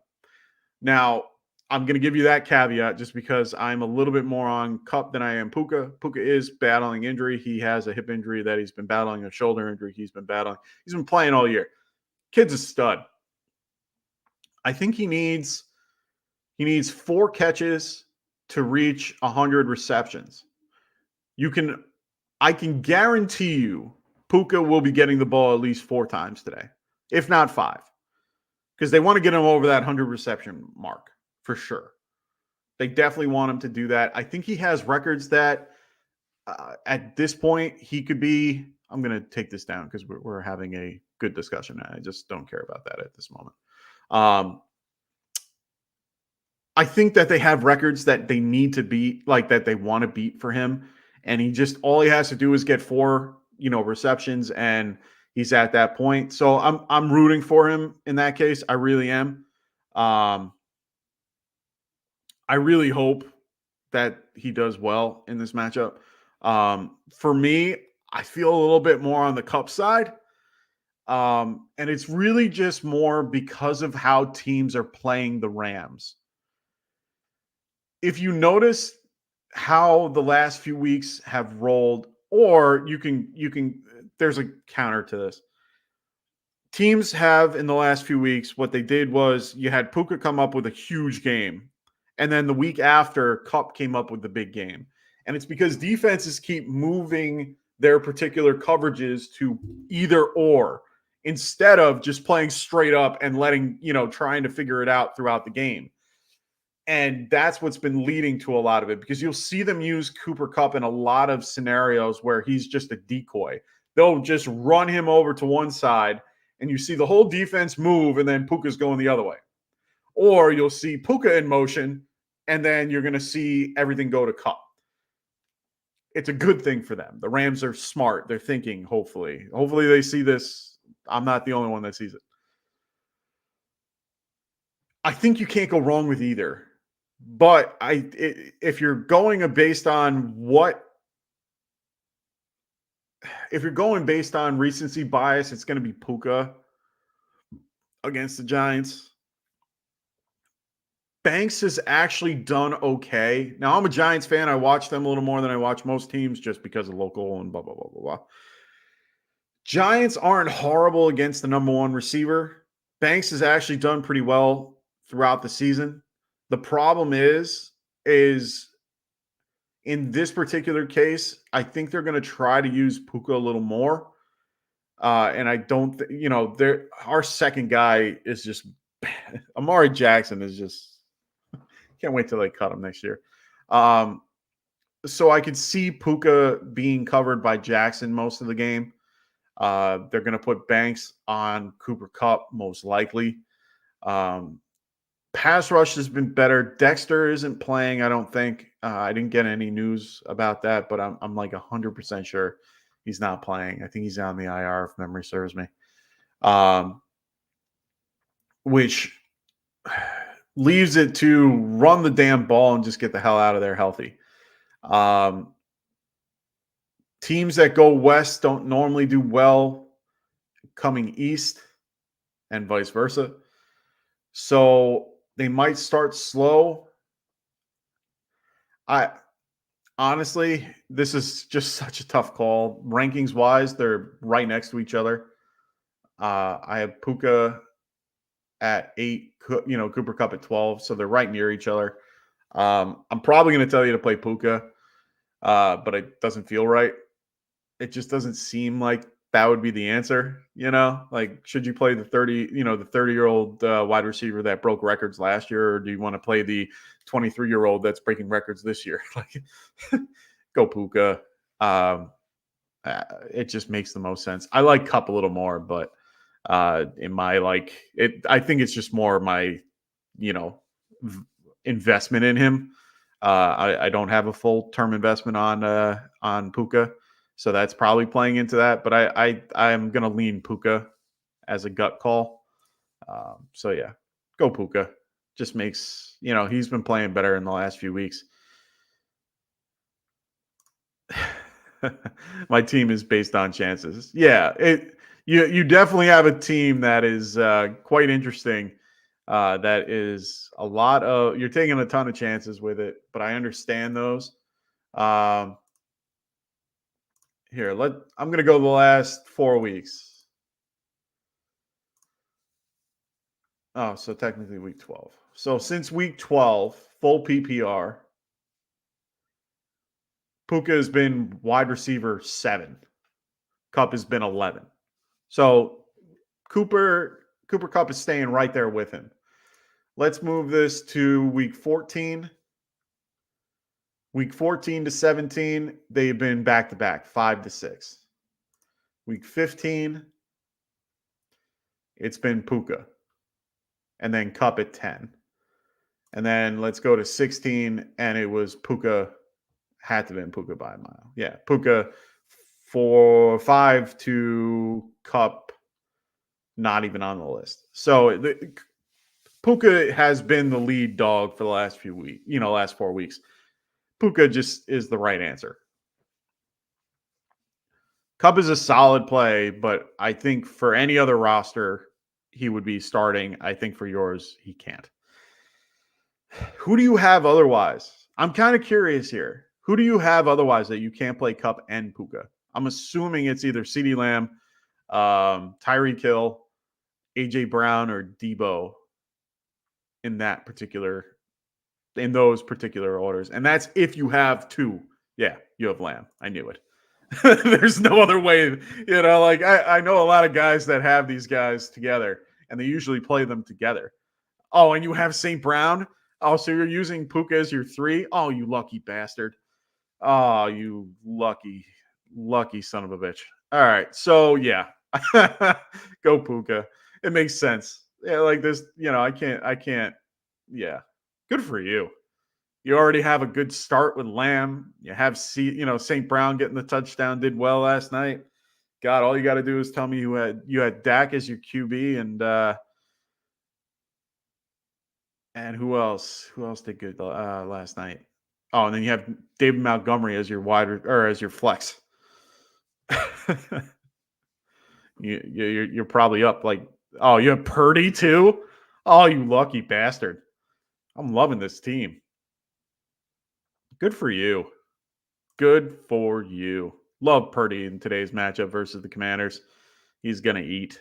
S6: Now, I'm going to give you that caveat just because I'm a little bit more on Kupp than I am Puka. Puka is battling injury. He has a hip injury that he's been battling, a shoulder injury he's been battling. He's been playing all year. Kid's a stud. I think he needs 4 catches to reach 100 receptions. I can guarantee you Puka will be getting the ball at least 4 times today, if not 5, because they want to get him over that 100 reception mark for sure. They definitely want him to do that. I think he has records that at this point he could be. I'm going to take this down because we're having a good discussion. I just don't care about that at this moment. I think that they have records that they need to beat, like that they want to beat for him. And all he has to do is get 4, receptions, and he's at that point. So I'm rooting for him in that case. I really am. I really hope that he does well in this matchup. For me, I feel a little bit more on the Cup side. And it's really just more because of how teams are playing the Rams. If you notice how the last few weeks have rolled, or you can there's a counter to this. Teams have in the last few weeks, what they did was you had Puka come up with a huge game, and then the week after, Kupp came up with the big game. And it's because defenses keep moving their particular coverages to either or instead of just playing straight up and trying to figure it out throughout the game. And that's what's been leading to a lot of it, because you'll see them use Cooper Kupp in a lot of scenarios where he's just a decoy. They'll just run him over to one side, and you see the whole defense move, and then Puka's going the other way. Or you'll see Puka in motion, and then you're going to see everything go to Kupp. It's a good thing for them. The Rams are smart. They're thinking, hopefully. Hopefully they see this. I'm not the only one that sees it. I think you can't go wrong with either. But if you're going based on recency bias, it's going to be Puka against the Giants. Banks has actually done okay. Now, I'm a Giants fan. I watch them a little more than I watch most teams just because of local and blah, blah, blah, blah, blah. Giants aren't horrible against the number one receiver. Banks has actually done pretty well throughout the season. The problem is in this particular case, I think they're going to try to use Puka a little more. And I don't, our second guy is just Amari Jackson is just can't wait till they cut him next year. So I could see Puka being covered by Jackson most of the game. They're going to put Banks on Cooper Kupp most likely. Pass rush has been better. Dexter isn't playing, I don't think. I didn't get any news about that, but I'm like 100% sure he's not playing. I think he's on the IR if memory serves me. Which leaves it to run the damn ball and just get the hell out of there healthy. Teams that go west don't normally do well coming east and vice versa. So they might start slow. Honestly, this is just such a tough call. Rankings wise, they're right next to each other. I have Puka at 8, Cooper Kupp at 12, so they're right near each other. I'm probably going to tell you to play Puka, but it doesn't feel right. It just doesn't seem like that would be the answer, Like, should you play the 30-year-old wide receiver that broke records last year, or do you want to play the 23-year-old that's breaking records this year? Like, go Puka. It just makes the most sense. I like Kupp a little more, but I think it's just more my, investment in him. I don't have a full term investment on Puka. So that's probably playing into that, but I'm going to lean Puka as a gut call. So yeah, go Puka. Just makes, he's been playing better in the last few weeks. My team is based on chances. Yeah, you definitely have a team that is quite interesting. That is a lot of, you're taking a ton of chances with it, but I understand those. Here, I'm going to go the last 4 weeks. Oh, so technically week 12. So since week 12, full PPR, Puka has been wide receiver 7. Kupp has been 11. So Cooper Kupp is staying right there with him. Let's move this to week 14. Week 14 to 17, they've been back-to-back, 5 to 6. Week 15, it's been Puka. And then Kupp at 10. And then let's go to 16, and it was Puka, had to have been Puka by a mile. Yeah, Puka 5 to Kupp, not even on the list. So Puka has been the lead dog for the last few weeks, last 4 weeks. Puka just is the right answer. Kupp is a solid play, but I think for any other roster, he would be starting. I think for yours, he can't. Who do you have otherwise? I'm kind of curious here. Who do you have otherwise that you can't play Kupp and Puka? I'm assuming it's either CeeDee Lamb, Tyreek Hill, AJ Brown, or Debo in those particular orders. And that's if you have 2. Yeah, you have Lamb. I knew it. There's no other way. I know a lot of guys that have these guys together, and they usually play them together. Oh, and you have St. Brown? Oh, so you're using Puka as your 3? Oh, you lucky bastard. Oh, you lucky son of a bitch. All right, so yeah. Go Puka. It makes sense. Yeah, like this, I can't. Yeah. Good for you. You already have a good start with Lamb. You have St. Brown getting the touchdown, did well last night. God, all you got to do is tell me you had Dak as your QB and who else? Who else did good last night? Oh, and then you have David Montgomery as your as your flex. You're probably up like, oh, you have Purdy too? Oh, you lucky bastard. I'm loving this team. Good for you. Good for you. Love Purdy in today's matchup versus the Commanders. He's going to eat.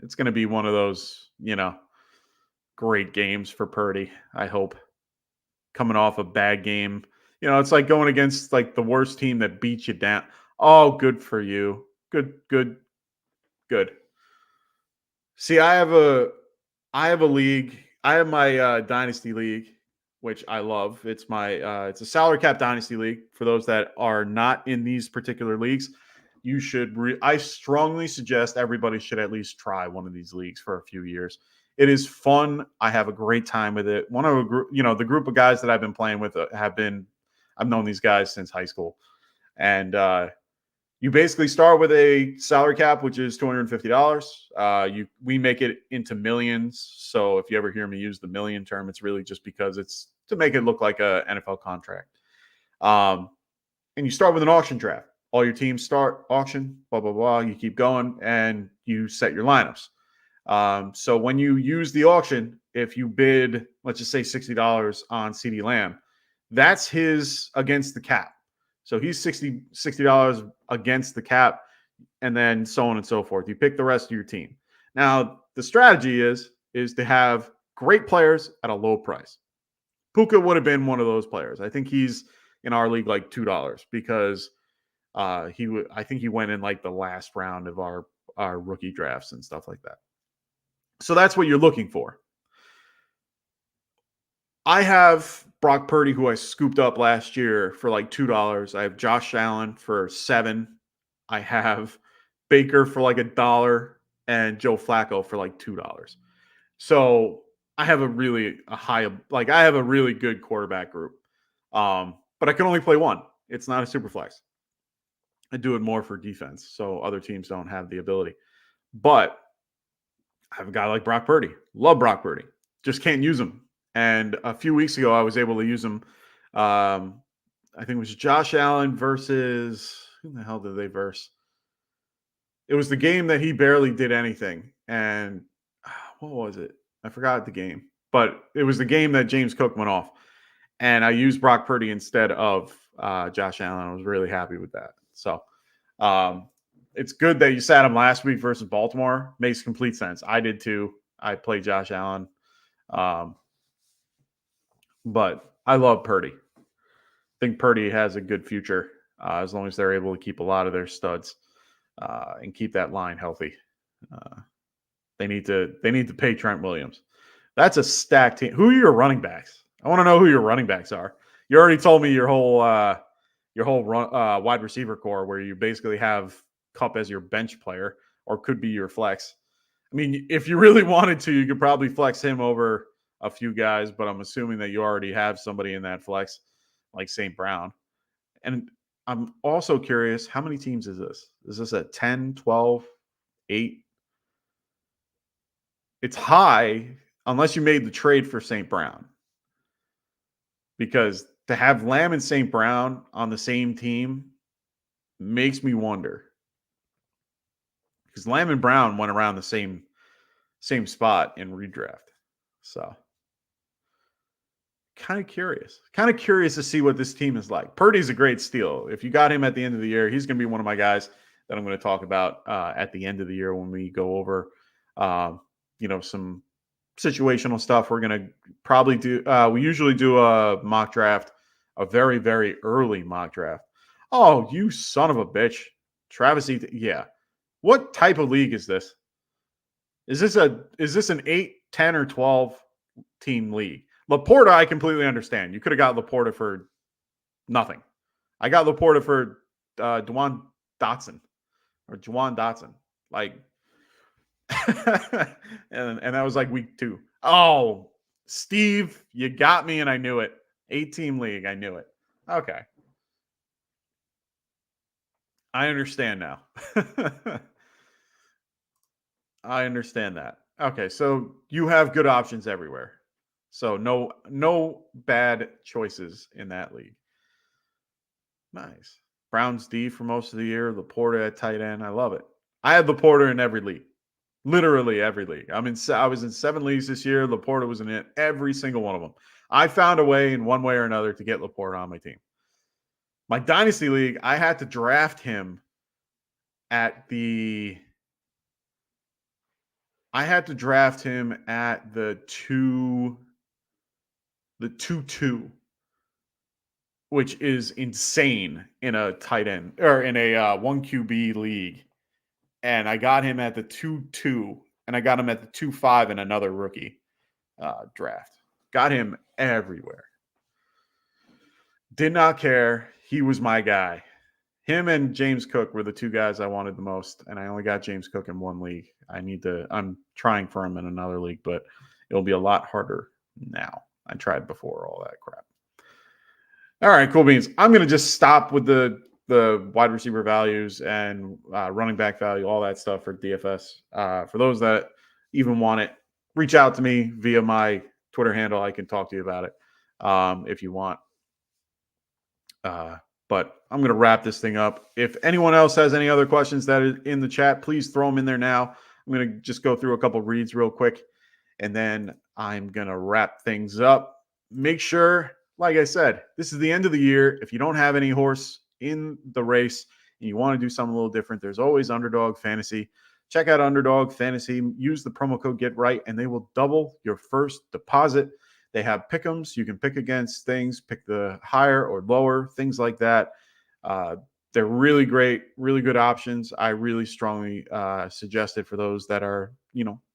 S6: It's going to be one of those, great games for Purdy, I hope. Coming off a bad game. It's like going against like the worst team that beats you down. Oh, good for you. Good. See, I have a league. I have my dynasty league, which I love. It's it's a salary cap dynasty league. For those that are not in these particular leagues, you should. I strongly suggest everybody should at least try one of these leagues for a few years. It is fun. I have a great time with it. One of a group, the group of guys that I've been playing with I've known these guys since high school, and you basically start with a salary cap, which is $250. We make it into millions. So if you ever hear me use the million term, it's really just because it's to make it look like a NFL contract. And you start with an auction draft. All your teams start auction, blah, blah, blah. You keep going and you set your lineups. So when you use the auction, if you bid, let's just say $60 on CeeDee Lamb, that's his against the cap. So he's $60 against the cap, and then so on and so forth. You pick the rest of your team. Now, the strategy is to have great players at a low price. Puka would have been one of those players. I think he's in our league like $2 because I think he went in like the last round of our rookie drafts and stuff like that. So that's what you're looking for. I have Brock Purdy, who I scooped up last year for like $2. I have Josh Allen for $7. I have Baker for like $1 and Joe Flacco for like $2. So I have a really good quarterback group. But I can only play one. It's not a super flex. I do it more for defense, so other teams don't have the ability. But I have a guy like Brock Purdy. Love Brock Purdy. Just can't use him. And a few weeks ago, I was able to use him. I think it was Josh Allen versus who the hell did they verse? It was the game that he barely did anything. And what was it? I forgot the game. But it was the game that James Cook went off. And I used Brock Purdy instead of Josh Allen. I was really happy with that. So it's good that you sat him last week versus Baltimore. Makes complete sense. I did too. I played Josh Allen. But I love Purdy. I think Purdy has a good future as long as they're able to keep a lot of their studs and keep that line healthy. They need to pay Trent Williams. That's a stacked team. Who are your running backs? I want to know who your running backs are. You already told me your whole wide receiver core, where you basically have Kupp as your bench player or could be your flex. I mean, if you really wanted to, you could probably flex him over a few guys, but I'm assuming that you already have somebody in that flex like St. Brown. And I'm also curious, how many teams is this? Is this a 10, 12, 8? It's high unless you made the trade for St. Brown. Because to have Lamb and St. Brown on the same team makes me wonder. Because Lamb and Brown went around the same spot in redraft. So kind of curious to see what this team is like. Purdy's a great steal. If you got him at the end of the year, he's going to be one of my guys that I'm going to talk about at the end of the year when we go over, some situational stuff. We're going to probably do, we usually do a mock draft, a very, very early mock draft. Oh, you son of a bitch. Travis, yeah. What type of league is this? Is this an 8, 10, or 12 team league? Laporta, I completely understand. You could have got Laporta for nothing. I got Laporta for Juwan Dotson. Like, and that was like week 2. Oh, Steve, you got me, and I knew it. 8-team league, I knew it. Okay. I understand now. I understand that. Okay, so you have good options everywhere. So no bad choices in that league. Nice. Browns D for most of the year. Laporta at tight end. I love it. I had Laporta in every league. Literally every league. I was in 7 leagues this year. Laporta was in every single one of them. I found a way in one way or another to get Laporte on my team. My Dynasty League, I had to draft him at the 2-2, which is insane in a tight end or in a 1 QB league. And I got him at the 2-2, and I got him at the 2-5 in another rookie draft. Got him everywhere. Did not care. He was my guy. Him and James Cook were the two guys I wanted the most, and I only got James Cook in one league. I'm trying for him in another league, but it'll be a lot harder now. I tried before all that crap. All right, cool beans. I'm going to just stop with the wide receiver values and running back value, all that stuff for DFS. For those that even want it, reach out to me via my Twitter handle. I can talk to you about it if you want. But I'm going to wrap this thing up. If anyone else has any other questions that are in the chat, please throw them in there now. I'm going to just go through a couple reads real quick, and then I'm going to wrap things up. Make sure, like I said, this is the end of the year. If you don't have any horse in the race and you want to do something a little different, there's always Underdog Fantasy. Check out Underdog Fantasy. Use the promo code GETRIGHT, and they will double your first deposit. They have pick'ems. You can pick against things, pick the higher or lower, things like that. They're really great, really good options. I really strongly suggest it for those that are,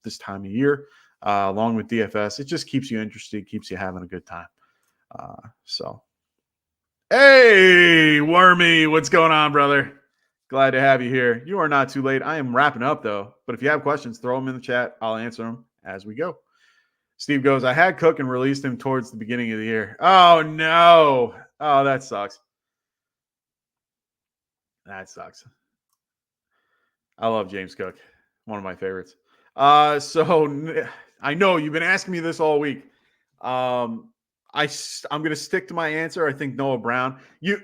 S6: this time of year, along with DFS. It just keeps you interested, keeps you having a good time. Hey, Wormy, what's going on, brother? Glad to have you here. You are not too late. I am wrapping up, though. But if you have questions, throw them in the chat. I'll answer them as we go. Steve goes, I had Cook and released him towards the beginning of the year. Oh, no. Oh, that sucks. That sucks. I love James Cook. One of my favorites. So I know you've been asking me this all week. I'm going to stick to my answer. I think Noah Brown.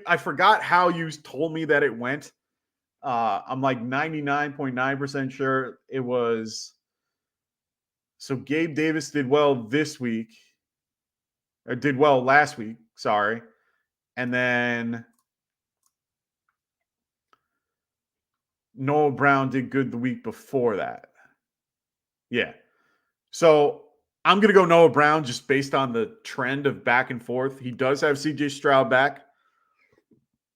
S6: I forgot how you told me that it went. I'm like 99.9% sure it was. So Gabe Davis did well this week, or did well last week. Sorry. And then Noah Brown did good the week before that. Yeah. So I'm going to go Noah Brown just based on the trend of back and forth. He does have CJ Stroud back.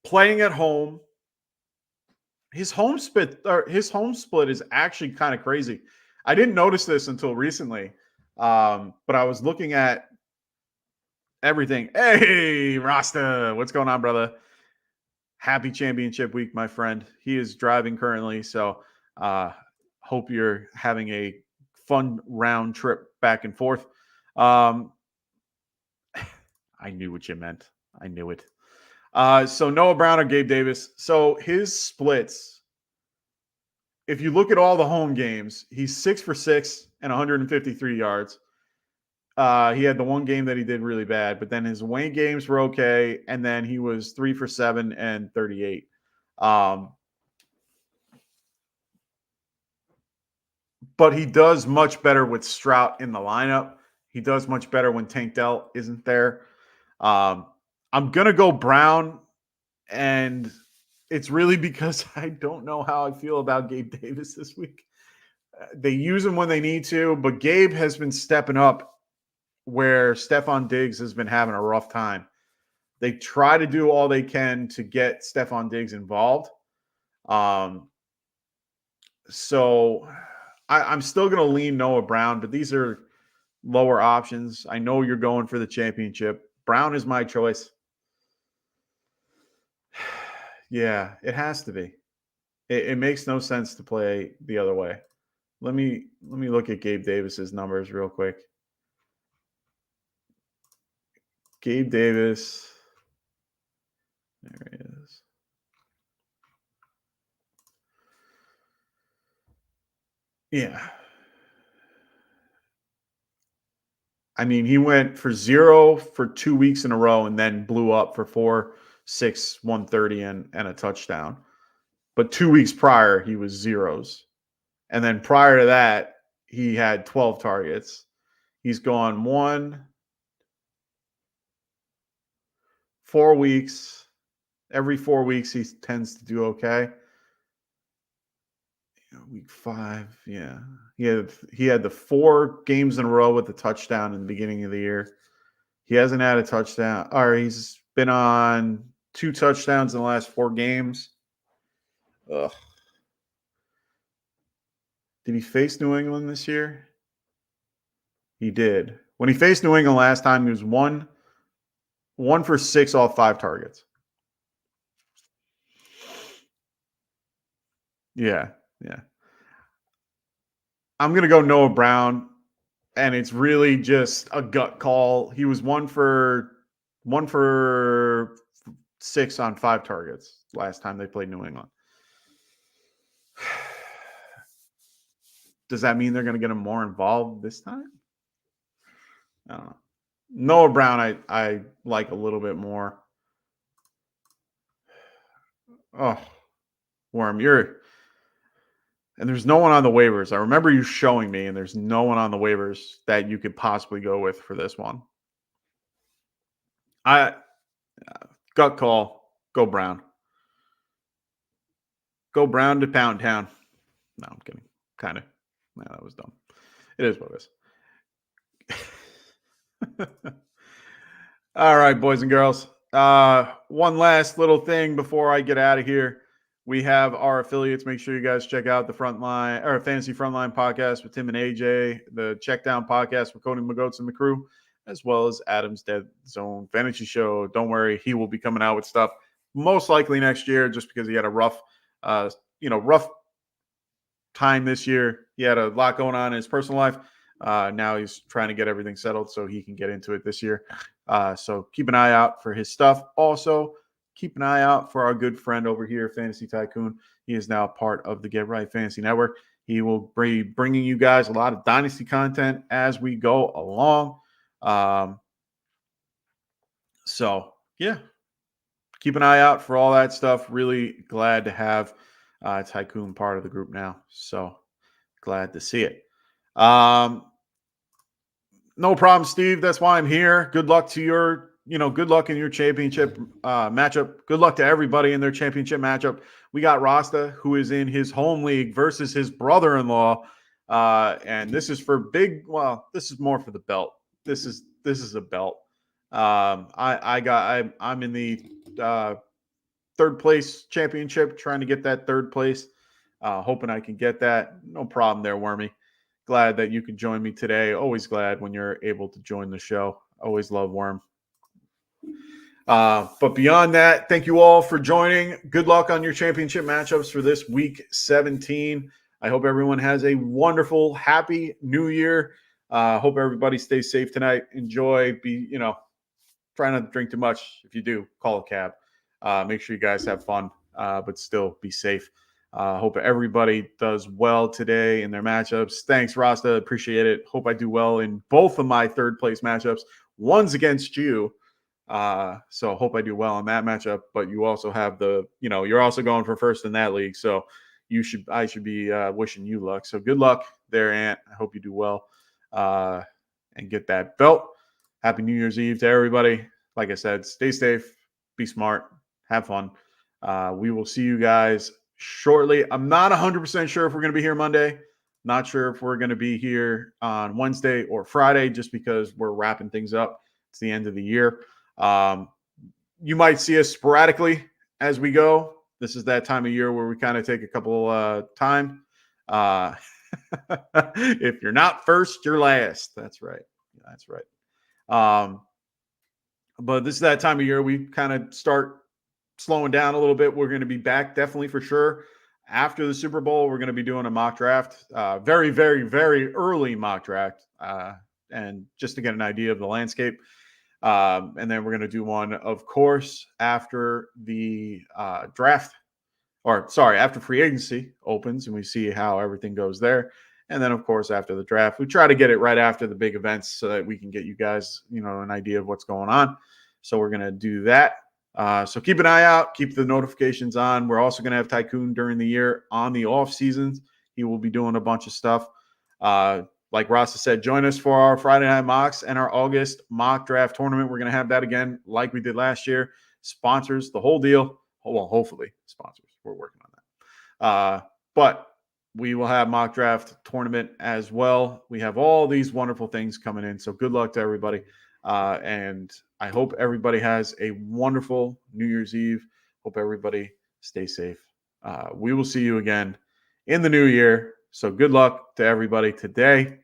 S6: Playing at home. His home split is actually kind of crazy. I didn't notice this until recently. But I was looking at everything. Hey, Rasta, what's going on, brother? Happy championship week, my friend. He is driving currently, so hope you're having a fun round trip back and forth. I knew what you meant. I knew it. So Noah Brown or Gabe Davis. So his splits, if you look at all the home games, he's 6 for 6 and 153 yards. He had the one game that he did really bad, but then his away games were okay, and then he was 3 for 7 and 38. But he does much better with Stroud in the lineup. He does much better when Tank Dell isn't there. I'm going to go Brown, and it's really because I don't know how I feel about Gabe Davis this week. They use him when they need to, but Gabe has been stepping up where Stephon Diggs has been having a rough time. They try to do all they can to get Stephon Diggs involved. So I'm still going to lean Noah Brown, but these are lower options. I know you're going for the championship. Brown is my choice. Yeah, it has to be. It makes no sense to play the other way. Let me look at Gabe Davis's numbers real quick. Gabe Davis. There he is. Yeah. I mean, he went for 0 for 2 weeks in a row and then blew up for 4, 6, 130 and a touchdown. But 2 weeks prior, he was zeros. And then prior to that, he had 12 targets. He's gone 1, 4 weeks. Every 4 weeks, he tends to do okay. Week 5, yeah. He had the 4 games in a row with a touchdown in the beginning of the year. He hasn't had a touchdown, or he's been on 2 touchdowns in the last 4 games. Ugh. Did he face New England this year? He did. When he faced New England last time, he was 1 for 6 off 5 targets. Yeah. I'm going to go Noah Brown, and it's really just a gut call. He was 1 for 6 on 5 targets last time they played New England. Does that mean they're going to get him more involved this time? I don't know. Noah Brown, I like a little bit more. Oh, Worm, and there's no one on the waivers. I remember you showing me, and there's no one on the waivers that you could possibly go with for this one. Gut call, go Brown. Go Brown to Pound Town. No, I'm kidding. Kind of. No, that was dumb. It is what it is. All right, boys and girls. One last little thing before I get out of here. We have our affiliates. Make sure you guys check out the Frontline or Fantasy Frontline podcast with Tim and AJ, the Checkdown podcast with Cody McGoats and the crew, as well as Adam's Dead Zone Fantasy Show. Don't worry, he will be coming out with stuff most likely next year, just because he had a rough time this year. He had a lot going on in his personal life. Now he's trying to get everything settled so he can get into it this year. So keep an eye out for his stuff. Also, keep an eye out for our good friend over here, Fantasy Tycoon. He is now part of the Get Right Fantasy Network. He will be bringing you guys a lot of Dynasty content as we go along. So, yeah, keep an eye out for all that stuff. Really glad to have Tycoon part of the group now. So glad to see it. No problem, Steve. That's why I'm here. Good luck to good luck in your championship matchup. Good luck to everybody in their championship matchup. We got Rasta, who is in his home league versus his brother-in-law. And this is for this is more for the belt. This is a belt. I'm in the third place championship, trying to get that third place. Hoping I can get that. No problem there, Wormy. Glad that you could join me today. Always glad when you're able to join the show. Always love Worm. But beyond that, thank you all for joining. Good luck on your championship matchups for this week 17. I hope everyone has a wonderful, happy new year. Hope everybody stays safe tonight. Enjoy. Try not to drink too much. If you do, call a cab. Make sure you guys have fun, but still be safe. Hope everybody does well today in their matchups. Thanks, Rasta. Appreciate it. Hope I do well in both of my third place matchups. One's against you. So hope I do well in that matchup. But you also have you're also going for first in that league. So I should be wishing you luck. So good luck there, Ant. I hope you do well and get that belt. Happy New Year's Eve to everybody. Like I said, stay safe, be smart, have fun. We will see you guys shortly. I'm not 100% sure if we're going to be here Monday. Not sure if we're going to be here on Wednesday or Friday, just because we're wrapping things up. It's the end of the year. You might see us sporadically as we go. This is that time of year where we kind of take a couple time. If you're not first, you're last. That's right. But this is that time of year we kind of start slowing down a little bit. We're going to be back definitely for sure after the Super Bowl. We're going to be doing a mock draft, very, very, very early mock draft, and just to get an idea of the landscape. And then we're going to do one, of course, after the after free agency opens and we see how everything goes there. And then, of course, after the draft, we try to get it right after the big events so that we can get you guys, an idea of what's going on. So we're going to do that. So keep an eye out, keep the notifications on. We're also going to have Tycoon during the year on the off seasons. He will be doing a bunch of stuff. like Rasa said, join us for our Friday night mocks and our August mock draft tournament. We're going to have that again like we did last year. Sponsors, the whole deal. Well, hopefully sponsors. We're working on that. But we will have mock draft tournament as well. We have all these wonderful things coming in. So good luck to everybody. And I hope everybody has a wonderful New Year's Eve. Hope everybody stays safe. We will see you again in the new year. So good luck to everybody today,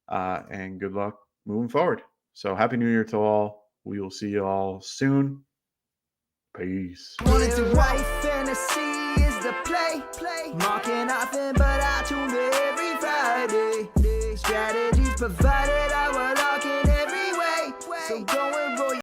S6: and good luck moving forward. So happy New Year to all. We will see you all soon. Peace.
S1: Wanted to write fantasy is the play. Marking nothing, but I tune in every Friday. Strategies provided, I will lock in every way. So going